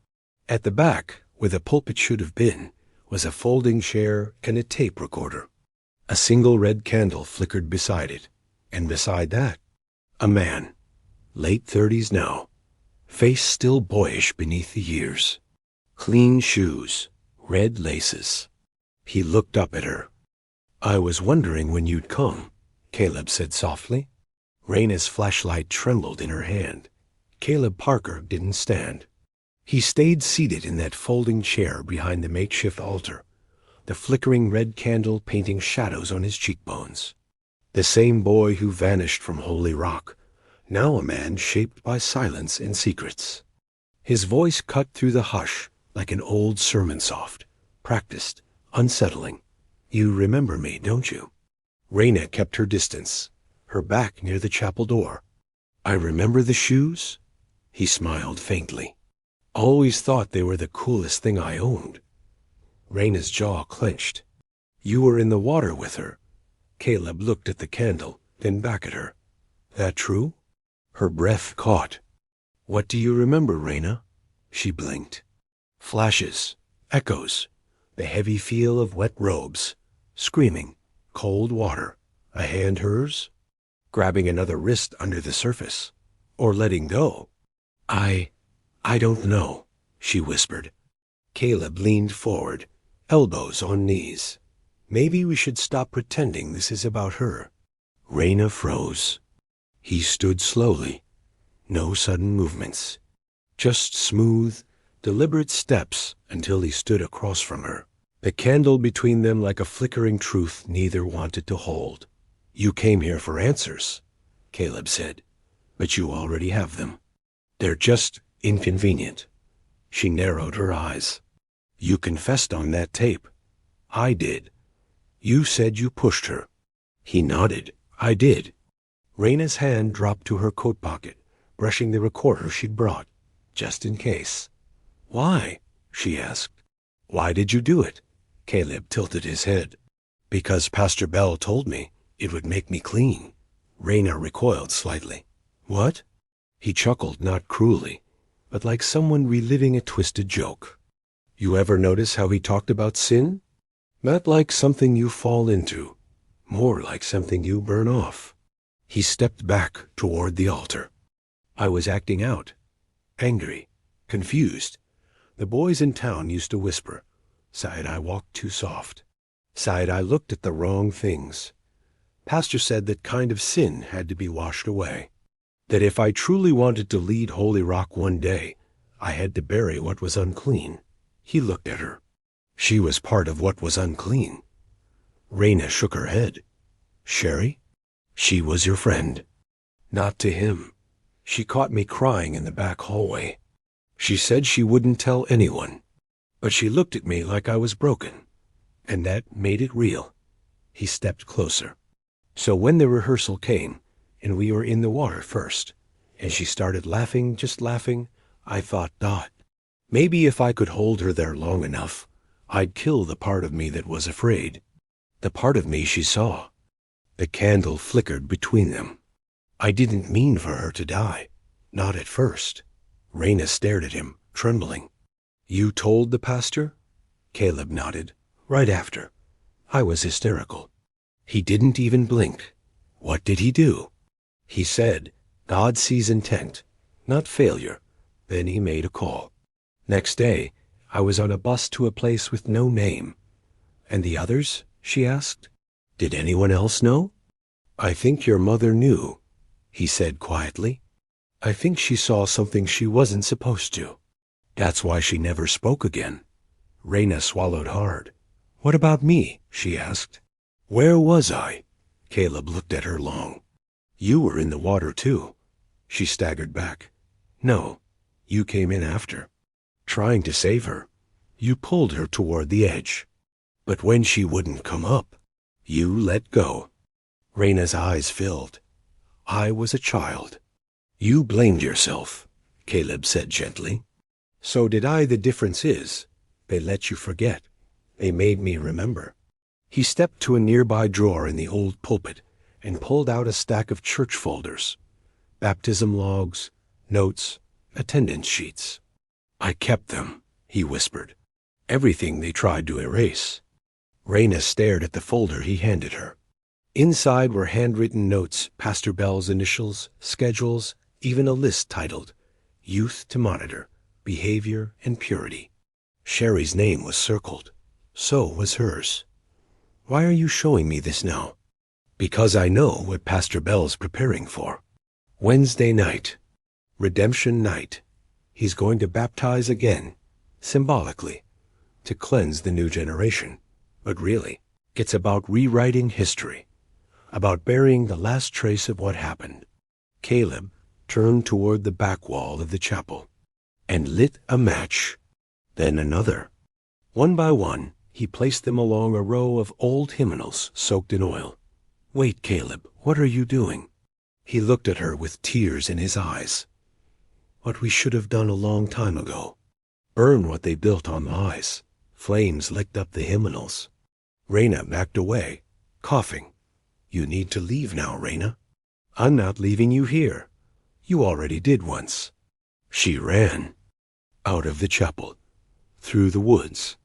At the back, where the pulpit should have been, was a folding chair and a tape recorder. A single red candle flickered beside it, and beside that, a man, late 30s now, face still boyish beneath the years. Clean shoes, red laces. He looked up at her. "I was wondering when you'd come," Caleb said softly. Raina's flashlight trembled in her hand. Caleb Parker didn't stand. He stayed seated in that folding chair behind the makeshift altar, the flickering red candle painting shadows on his cheekbones. The same boy who vanished from Holy Rock, now a man shaped by silence and secrets. His voice cut through the hush like an old sermon soft, practiced, unsettling. "You remember me, don't you?" Raina kept her distance, her back near the chapel door. "I remember the shoes?" He smiled faintly. "Always thought they were the coolest thing I owned." Raina's jaw clenched. "You were in the water with her." Caleb looked at the candle, then back at her. "That true?" Her breath caught. "What do you remember, Raina?" She blinked. Flashes, echoes, the heavy feel of wet robes, screaming, cold water, a hand hers, grabbing another wrist under the surface, or letting go. I don't know," she whispered. Caleb leaned forward, elbows on knees. "Maybe we should stop pretending this is about her." Raina froze. He stood slowly. No sudden movements. Just smooth, deliberate steps until he stood across from her. The candle between them like a flickering truth neither wanted to hold. "You came here for answers," Caleb said, "but you already have them. They're just inconvenient." She narrowed her eyes. "You confessed on that tape." "I did." "You said you pushed her." He nodded. "I did." Raina's hand dropped to her coat pocket, brushing the recorder she'd brought, just in case. "Why?" she asked. "Why did you do it?" Caleb tilted his head. "Because Pastor Bell told me it would make me clean." Raina recoiled slightly. "What?" He chuckled, not cruelly, but like someone reliving a twisted joke. "You ever notice how he talked about sin? Not like something you fall into, more like something you burn off." He stepped back toward the altar. "I was acting out, angry, confused. The boys in town used to whisper, sighed I walked too soft, sighed I looked at the wrong things. Pastor said that kind of sin had to be washed away. That if I truly wanted to lead Holy Rock one day, I had to bury what was unclean." He looked at her. "She was part of what was unclean." Raina shook her head. "Sherry? She was your friend." "Not to him. She caught me crying in the back hallway. She said she wouldn't tell anyone, but she looked at me like I was broken, and that made it real." He stepped closer. "So when the rehearsal came, and we were in the water first, and she started laughing, just laughing, I thought not. Maybe if I could hold her there long enough, I'd kill the part of me that was afraid. The part of me she saw. The candle flickered between them. I didn't mean for her to die. Not at first. Raina stared at him, trembling. You told the pastor? Caleb nodded. Right after. I was hysterical. He didn't even blink. What did he do? He said, God sees intent, not failure. Then he made a call. Next day, I was on a bus to a place with no name. And the others? She asked. Did anyone else know? I think your mother knew, he said quietly. I think she saw something she wasn't supposed to. That's why she never spoke again. Raina swallowed hard. What about me? She asked. Where was I? Caleb looked at her long. You were in the water too. She staggered back. No, you came in after. Trying to save her. You pulled her toward the edge. But when she wouldn't come up, you let go. Raina's eyes filled. I was a child. You blamed yourself, Caleb said gently. So did I. The difference is, they let you forget. They made me remember. He stepped to a nearby drawer in the old pulpit and pulled out a stack of church folders. Baptism logs, notes, attendance sheets. I kept them, he whispered. Everything they tried to erase. Raina stared at the folder he handed her. Inside were handwritten notes, Pastor Bell's initials, schedules, even a list titled, Youth to Monitor, Behavior and Purity. Sherry's name was circled. So was hers. Why are you showing me this now? Because I know what Pastor Bell's preparing for. Wednesday night. Redemption night. He's going to baptize again, symbolically, to cleanse the new generation. But really, it's about rewriting history, about burying the last trace of what happened. Caleb turned toward the back wall of the chapel and lit a match, then another. One by one, he placed them along a row of old hymnals soaked in oil. Wait, Caleb, what are you doing? He looked at her with tears in his eyes. What we should have done a long time ago. Burn what they built on the ice. Flames licked up the hymnals. Raina backed away, coughing. You need to leave now, Raina. I'm not leaving you here. You already did once. She ran. Out of the chapel. Through the woods.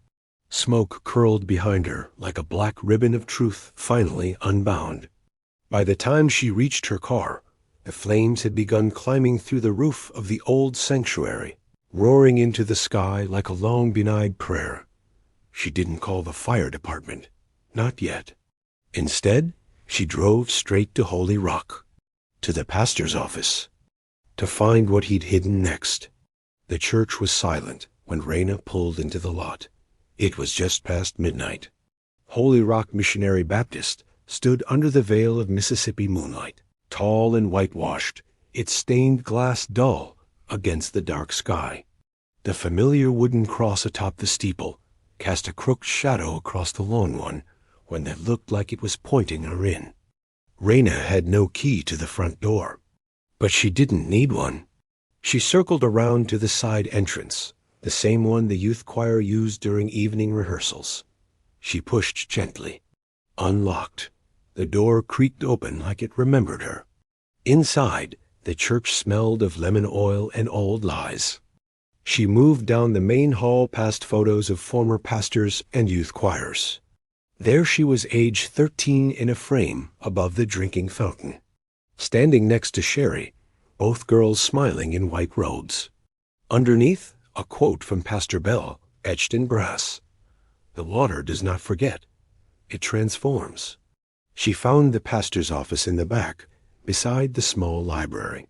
Smoke curled behind her like a black ribbon of truth finally unbound. By the time she reached her car, the flames had begun climbing through the roof of the old sanctuary, roaring into the sky like a long-denied prayer. She didn't call the fire department. Not yet. Instead, she drove straight to Holy Rock, to the pastor's office, to find what he'd hidden next. The church was silent when Raina pulled into the lot. It was just past midnight. Holy Rock Missionary Baptist stood under the veil of Mississippi moonlight, tall and whitewashed, its stained glass dull against the dark sky. The familiar wooden cross atop the steeple cast a crooked shadow across the lone one when it looked like it was pointing her in. Raina had no key to the front door, but she didn't need one. She circled around to the side entrance, the same one the youth choir used during evening rehearsals. She pushed gently. Unlocked. The door creaked open like it remembered her. Inside, the church smelled of lemon oil and old lies. She moved down the main hall past photos of former pastors and youth choirs. There she was, age 13, in a frame above the drinking fountain. Standing next to Sherry, both girls smiling in white robes. Underneath, a quote from Pastor Bell, etched in brass. The water does not forget. It transforms. She found the pastor's office in the back, beside the small library.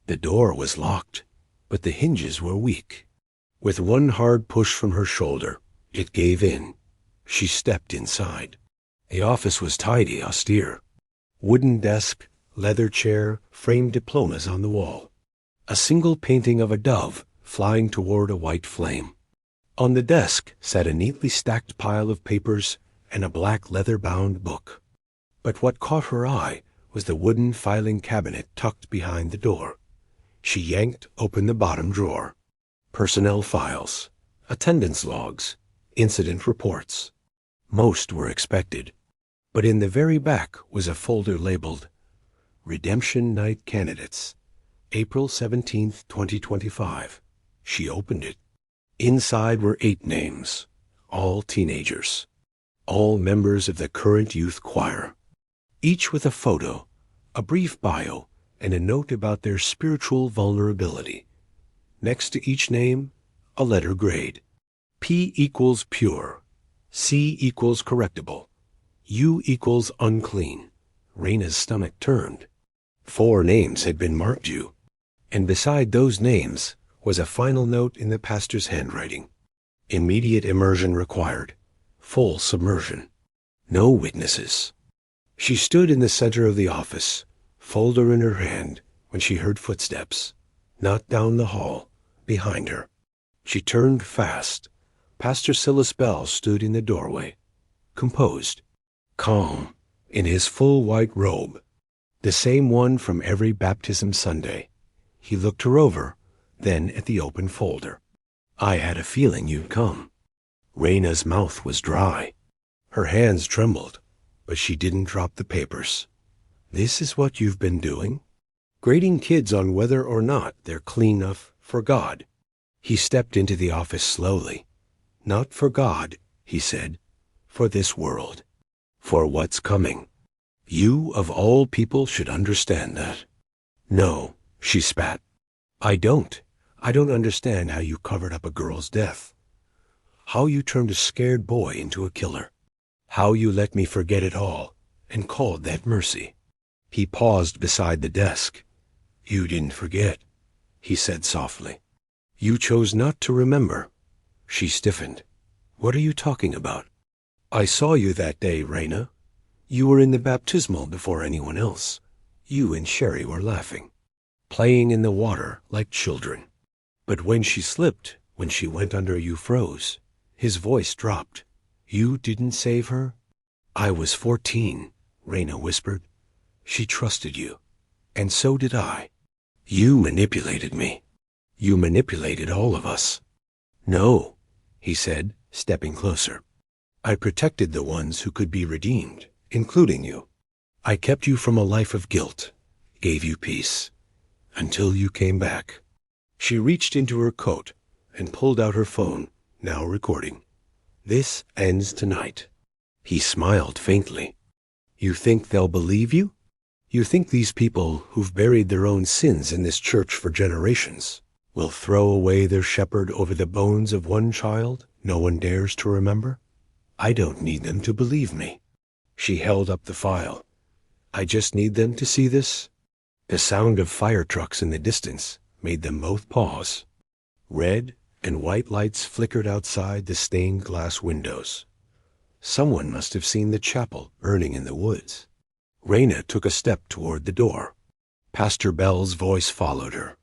The door was locked, but the hinges were weak. With one hard push from her shoulder, it gave in. She stepped inside. The office was tidy, austere. Wooden desk, leather chair, framed diplomas on the wall. A single painting of a dove flying toward a white flame. On the desk sat a neatly stacked pile of papers and a black leather-bound book. But what caught her eye was the wooden filing cabinet tucked behind the door. She yanked open the bottom drawer. personnel files, attendance logs, incident reports. Most were expected, but in the very back was a folder labeled Redemption Night Candidates, April 17th, 2025. She opened it. Inside were 8 names, all teenagers, all members of the current youth choir, each with a photo, a brief bio, and a note about their spiritual vulnerability. Next to each name, a letter grade. P equals pure, C equals correctable, U equals unclean. Raina's stomach turned. 4 names had been marked you, and beside those names was a final note in the pastor's handwriting. Immediate immersion required. Full submersion. No witnesses. She stood in the center of the office, folder in her hand, when she heard footsteps, not down the hall, behind her. She turned fast. Pastor Silas Bell stood in the doorway, composed, calm, in his full white robe, the same one from every baptism Sunday. He looked her over, then at the open folder. I had a feeling you'd come. Raina's mouth was dry. Her hands trembled, but she didn't drop the papers. This is what you've been doing? Grading kids on whether or not they're clean enough for God. He stepped into the office slowly. Not for God, he said, for this world, for what's coming. You, of all people, should understand that. No, she spat. I don't. I don't understand how you covered up a girl's death. How you turned a scared boy into a killer. How you let me forget it all and called that mercy. He paused beside the desk. You didn't forget, he said softly. You chose not to remember. She stiffened. What are you talking about? I saw you that day, Raina. You were in the baptismal before anyone else. You and Sherry were laughing, playing in the water like children. But when she slipped, when she went under, you froze. His voice dropped. You didn't save her? I was 14, Raina whispered. She trusted you, and so did I. You manipulated me. You manipulated all of us. No, he said, stepping closer. I protected the ones who could be redeemed, including you. I kept you from a life of guilt, gave you peace, until you came back. She reached into her coat and pulled out her phone, now recording. This ends tonight. He smiled faintly. You think they'll believe you? You think these people who've buried their own sins in this church for generations will throw away their shepherd over the bones of one child no one dares to remember? I don't need them to believe me. She held up the file. I just need them to see this. The sound of fire trucks in the distance made them both pause. Red and white lights flickered outside the stained glass windows. Someone must have seen the chapel burning in the woods. Raina took a step toward the door. Pastor Bell's voice followed her.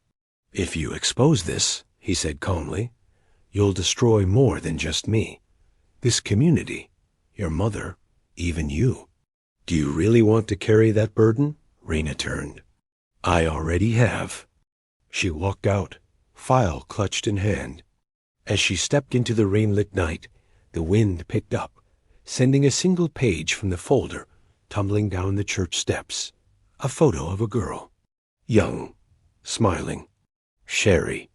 If you expose this, he said calmly, you'll destroy more than just me. This community, your mother, even you. Do you really want to carry that burden? Raina turned. I already have. She walked out, file clutched in hand. As she stepped into the rain-lit night, the wind picked up, sending a single page from the folder tumbling down the church steps. A photo of a girl. Young, smiling. Sherry.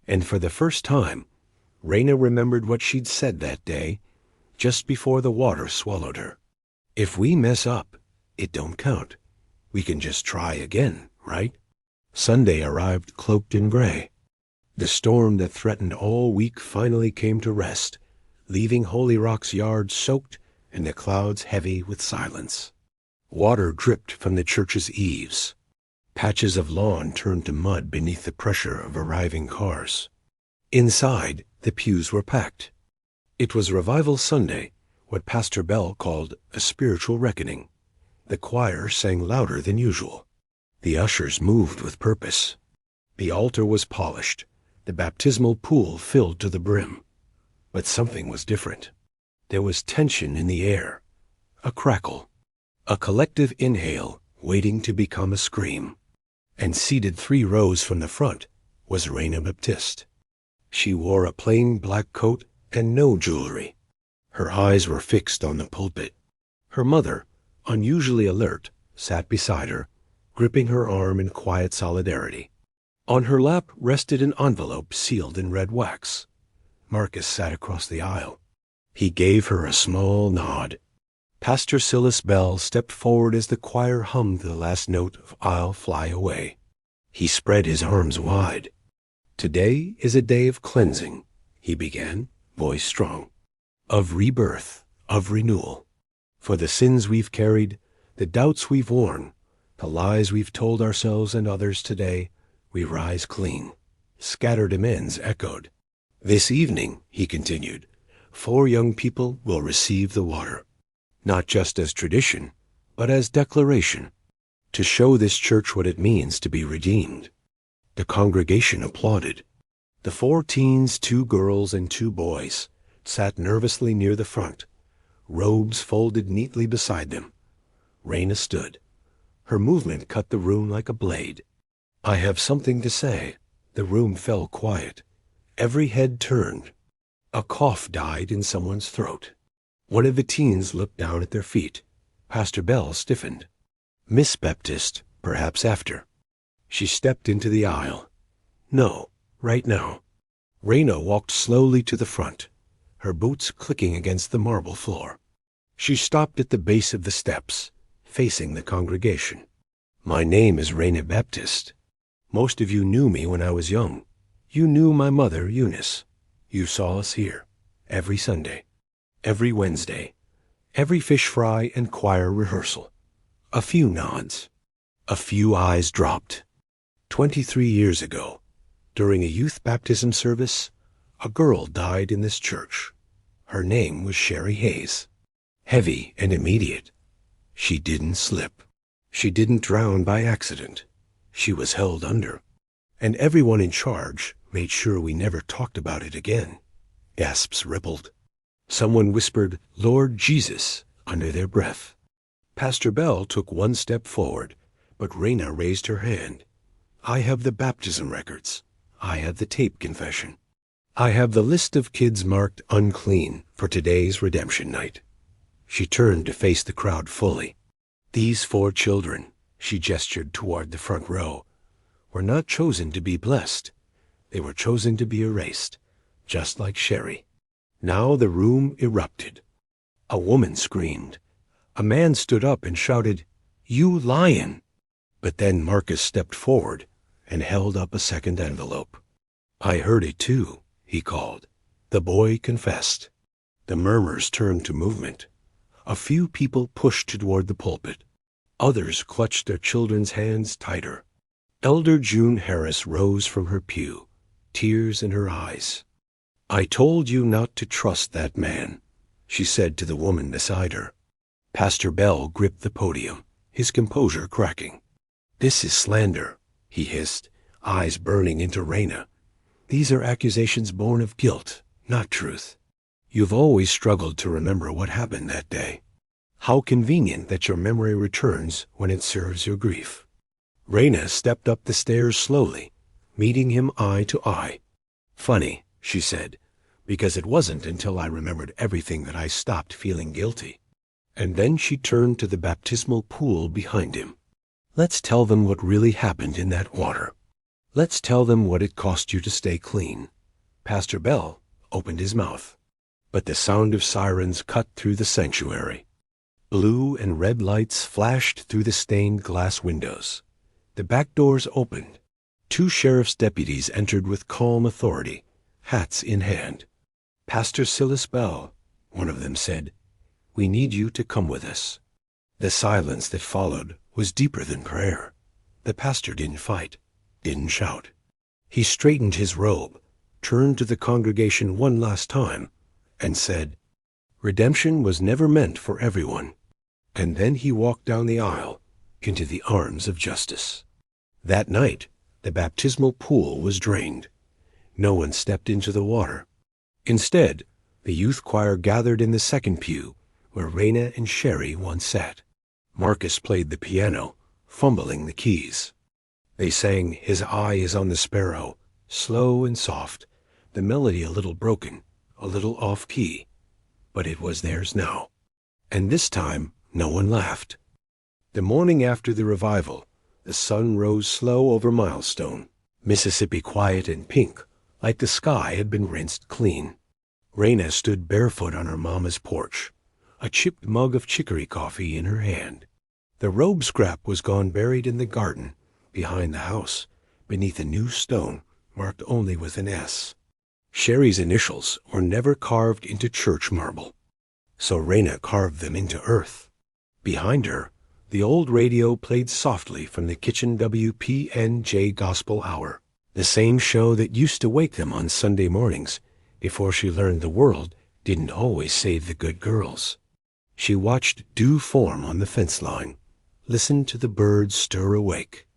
And for the first time, Raina remembered what she'd said that day, just before the water swallowed her. If we mess up, it don't count. We can just try again, right? Sunday arrived cloaked in gray. The storm that threatened all week finally came to rest, leaving Holy Rock's yard soaked and the clouds heavy with silence. Water dripped from the church's eaves. Patches of lawn turned to mud beneath the pressure of arriving cars. Inside, the pews were packed. It was Revival Sunday, what Pastor Bell called a spiritual reckoning. The choir sang louder than usual. The ushers moved with purpose. The altar was polished, the baptismal pool filled to the brim. But something was different. There was tension in the air, a crackle, a collective inhale waiting to become a scream. And seated 3 rows from the front was Raina Baptiste. She wore a plain black coat and no jewelry. Her eyes were fixed on the pulpit. Her mother, unusually alert, sat beside her, gripping her arm in quiet solidarity. On her lap rested an envelope sealed in red wax. Marcus sat across the aisle. He gave her a small nod. Pastor Silas Bell stepped forward as the choir hummed the last note of I'll Fly Away. He spread his arms wide. Today is a day of cleansing, he began, voice strong. Of rebirth, of renewal. For the sins we've carried, the doubts we've worn, the lies we've told ourselves and others today, we rise clean. Scattered amens echoed. This evening, he continued, 4 young people will receive the water. Not just as tradition, but as declaration, to show this church what it means to be redeemed. The congregation applauded. The 4 teens, 2 girls and 2 boys, sat nervously near the front, robes folded neatly beside them. Raina stood. Her movement cut the room like a blade. I have something to say. The room fell quiet. Every head turned. A cough died in someone's throat. One of the teens looked down at their feet. Pastor Bell stiffened. Miss Baptist, perhaps after. She stepped into the aisle. No, right now. Raina walked slowly to the front, her boots clicking against the marble floor. She stopped at the base of the steps, facing the congregation. My name is Raina Baptist. Most of you knew me when I was young. You knew my mother, Eunice. You saw us here, every Sunday, every Wednesday, every fish fry and choir rehearsal. A few nods. A few eyes dropped. 23 years ago, during a youth baptism service, a girl died in this church. Her name was Sherry Hayes. Heavy and immediate. She didn't slip. She didn't drown by accident. She was held under. And everyone in charge made sure we never talked about it again. Gasps rippled. Someone whispered, Lord Jesus, under their breath. Pastor Bell took one step forward, but Raina raised her hand. I have the baptism records. I have the tape confession. I have the list of kids marked unclean for today's redemption night. She turned to face the crowd fully. These 4 children, she gestured toward the front row, were not chosen to be blessed. They were chosen to be erased, just like Sherry. Now the room erupted. A woman screamed. A man stood up and shouted, You lion! But then Marcus stepped forward and held up a second envelope. I heard it too, he called. The boy confessed. The murmurs turned to movement. A few people pushed toward the pulpit. Others clutched their children's hands tighter. Elder June Harris rose from her pew, tears in her eyes. I told you not to trust that man, she said to the woman beside her. Pastor Bell gripped the podium, his composure cracking. This is slander, he hissed, eyes burning into Raina. These are accusations born of guilt, not truth. You've always struggled to remember what happened that day. How convenient that your memory returns when it serves your grief. Raina stepped up the stairs slowly, meeting him eye to eye. Funny, she said, because it wasn't until I remembered everything that I stopped feeling guilty. And then she turned to the baptismal pool behind him. Let's tell them what really happened in that water. Let's tell them what it cost you to stay clean. Pastor Bell opened his mouth, but the sound of sirens cut through the sanctuary. Blue and red lights flashed through the stained glass windows. The back doors opened. 2 sheriff's deputies entered with calm authority, hats in hand. Pastor Silas Bell, one of them said, we need you to come with us. The silence that followed was deeper than prayer. The pastor didn't fight, didn't shout. He straightened his robe, turned to the congregation one last time, and said, Redemption was never meant for everyone. And then he walked down the aisle into the arms of justice. That night, the baptismal pool was drained. No one stepped into the water. Instead, the youth choir gathered in the second pew, where Raina and Sherry once sat. Marcus played the piano, fumbling the keys. They sang His Eye is on the Sparrow, slow and soft, the melody a little broken, a little off-key, but it was theirs now. And this time, no one laughed. The morning after the revival, the sun rose slow over Milestone, Mississippi quiet and pink, like the sky had been rinsed clean. Raina stood barefoot on her mama's porch, a chipped mug of chicory coffee in her hand. The robe scrap was gone buried in the garden, behind the house, beneath a new stone, marked only with an S. Sherry's initials were never carved into church marble, so Raina carved them into earth. Behind her, the old radio played softly from the kitchen WPNJ Gospel Hour, the same show that used to wake them on Sunday mornings before she learned the world didn't always save the good girls. She watched dew form on the fence line, listened to the birds stir awake,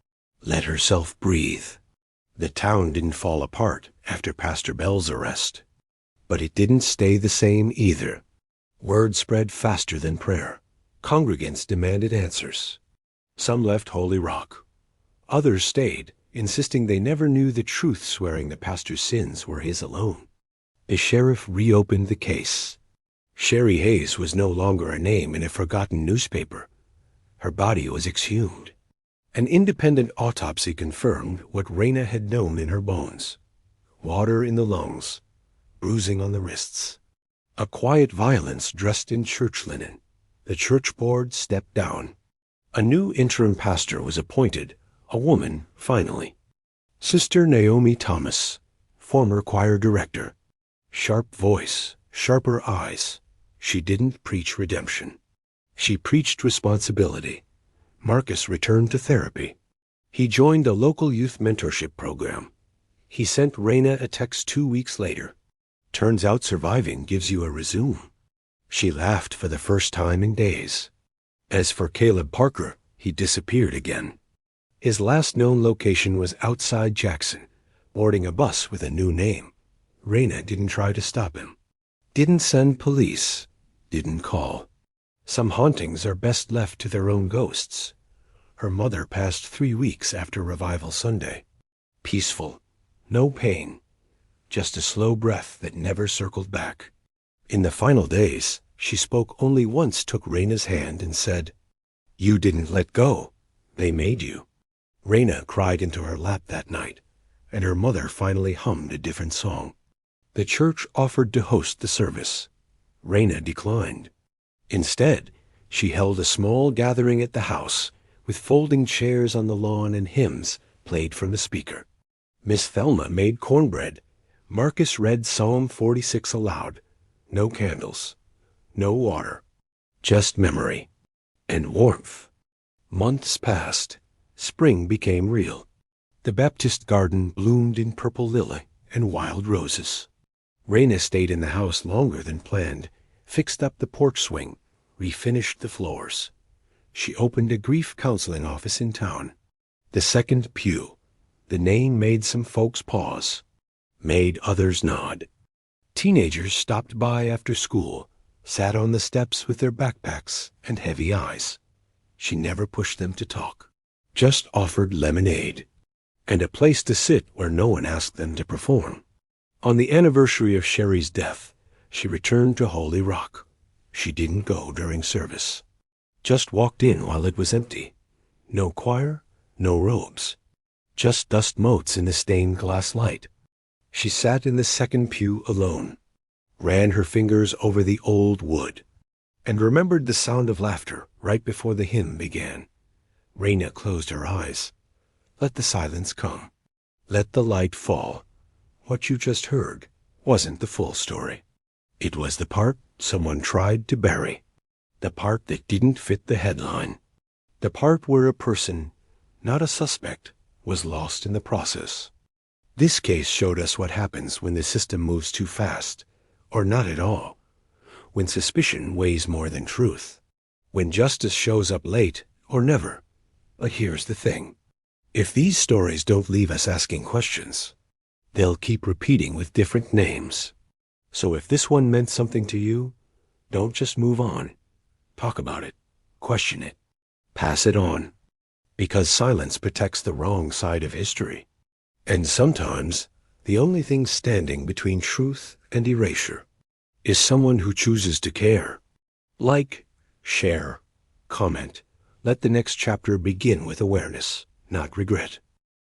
let herself breathe. The town didn't fall apart after Pastor Bell's arrest, but it didn't stay the same either. Word spread faster than prayer. Congregants demanded answers. Some left Holy Rock. Others stayed, insisting they never knew the truth, swearing the pastor's sins were his alone. The sheriff reopened the case. Sherry Hayes was no longer a name in a forgotten newspaper. Her body was exhumed. An independent autopsy confirmed what Raina had known in her bones. Water in the lungs, bruising on the wrists. A quiet violence dressed in church linen. The church board stepped down. A new interim pastor was appointed, a woman, finally. Sister Naomi Thomas, former choir director. Sharp voice, sharper eyes. She didn't preach redemption. She preached responsibility. Marcus returned to therapy. He joined a local youth mentorship program. He sent Raina a text 2 weeks later. Turns out surviving gives you a resume. She laughed for the first time in days. As for Caleb Parker, he disappeared again. His last known location was outside Jackson, boarding a bus with a new name. Raina didn't try to stop him. Didn't send police. Didn't call. Some hauntings are best left to their own ghosts. Her mother passed 3 weeks after Revival Sunday. Peaceful. No pain. Just a slow breath that never circled back. In the final days, she spoke only once, took Raina's hand and said, "You didn't let go. They made you." Raina cried into her lap that night, and her mother finally hummed a different song. The church offered to host the service. Raina declined. Instead, she held a small gathering at the house, with folding chairs on the lawn and hymns played from the speaker. Miss Thelma made cornbread. Marcus read Psalm 46 aloud. No candles, no water, just memory and warmth. Months passed. Spring became real. The Baptist garden bloomed in purple lily and wild roses. Raina stayed in the house longer than planned, fixed up the porch swing, refinished the floors. She opened a grief counseling office in town. The Second Pew. The name made some folks pause, made others nod. Teenagers stopped by after school, sat on the steps with their backpacks and heavy eyes. She never pushed them to talk, just offered lemonade and a place to sit where no one asked them to perform. On the anniversary of Sherry's death, she returned to Holy Rock. She didn't go during service. Just walked in while it was empty. No choir, no robes. Just dust motes in the stained glass light. She sat in the second pew alone, ran her fingers over the old wood, and remembered the sound of laughter right before the hymn began. Raina closed her eyes. Let the silence come. Let the light fall. What you just heard wasn't the full story. It was the part someone tried to bury. The part that didn't fit the headline. The part where a person, not a suspect, was lost in the process. This case showed us what happens when the system moves too fast, or not at all. When suspicion weighs more than truth. When justice shows up late, or never. But here's the thing. If these stories don't leave us asking questions, they'll keep repeating with different names. So if this one meant something to you, don't just move on. Talk about it. Question it. Pass it on. Because silence protects the wrong side of history. And sometimes The only thing standing between truth and erasure is someone who chooses to care. Like, share, comment. Let the next chapter begin with awareness, not regret.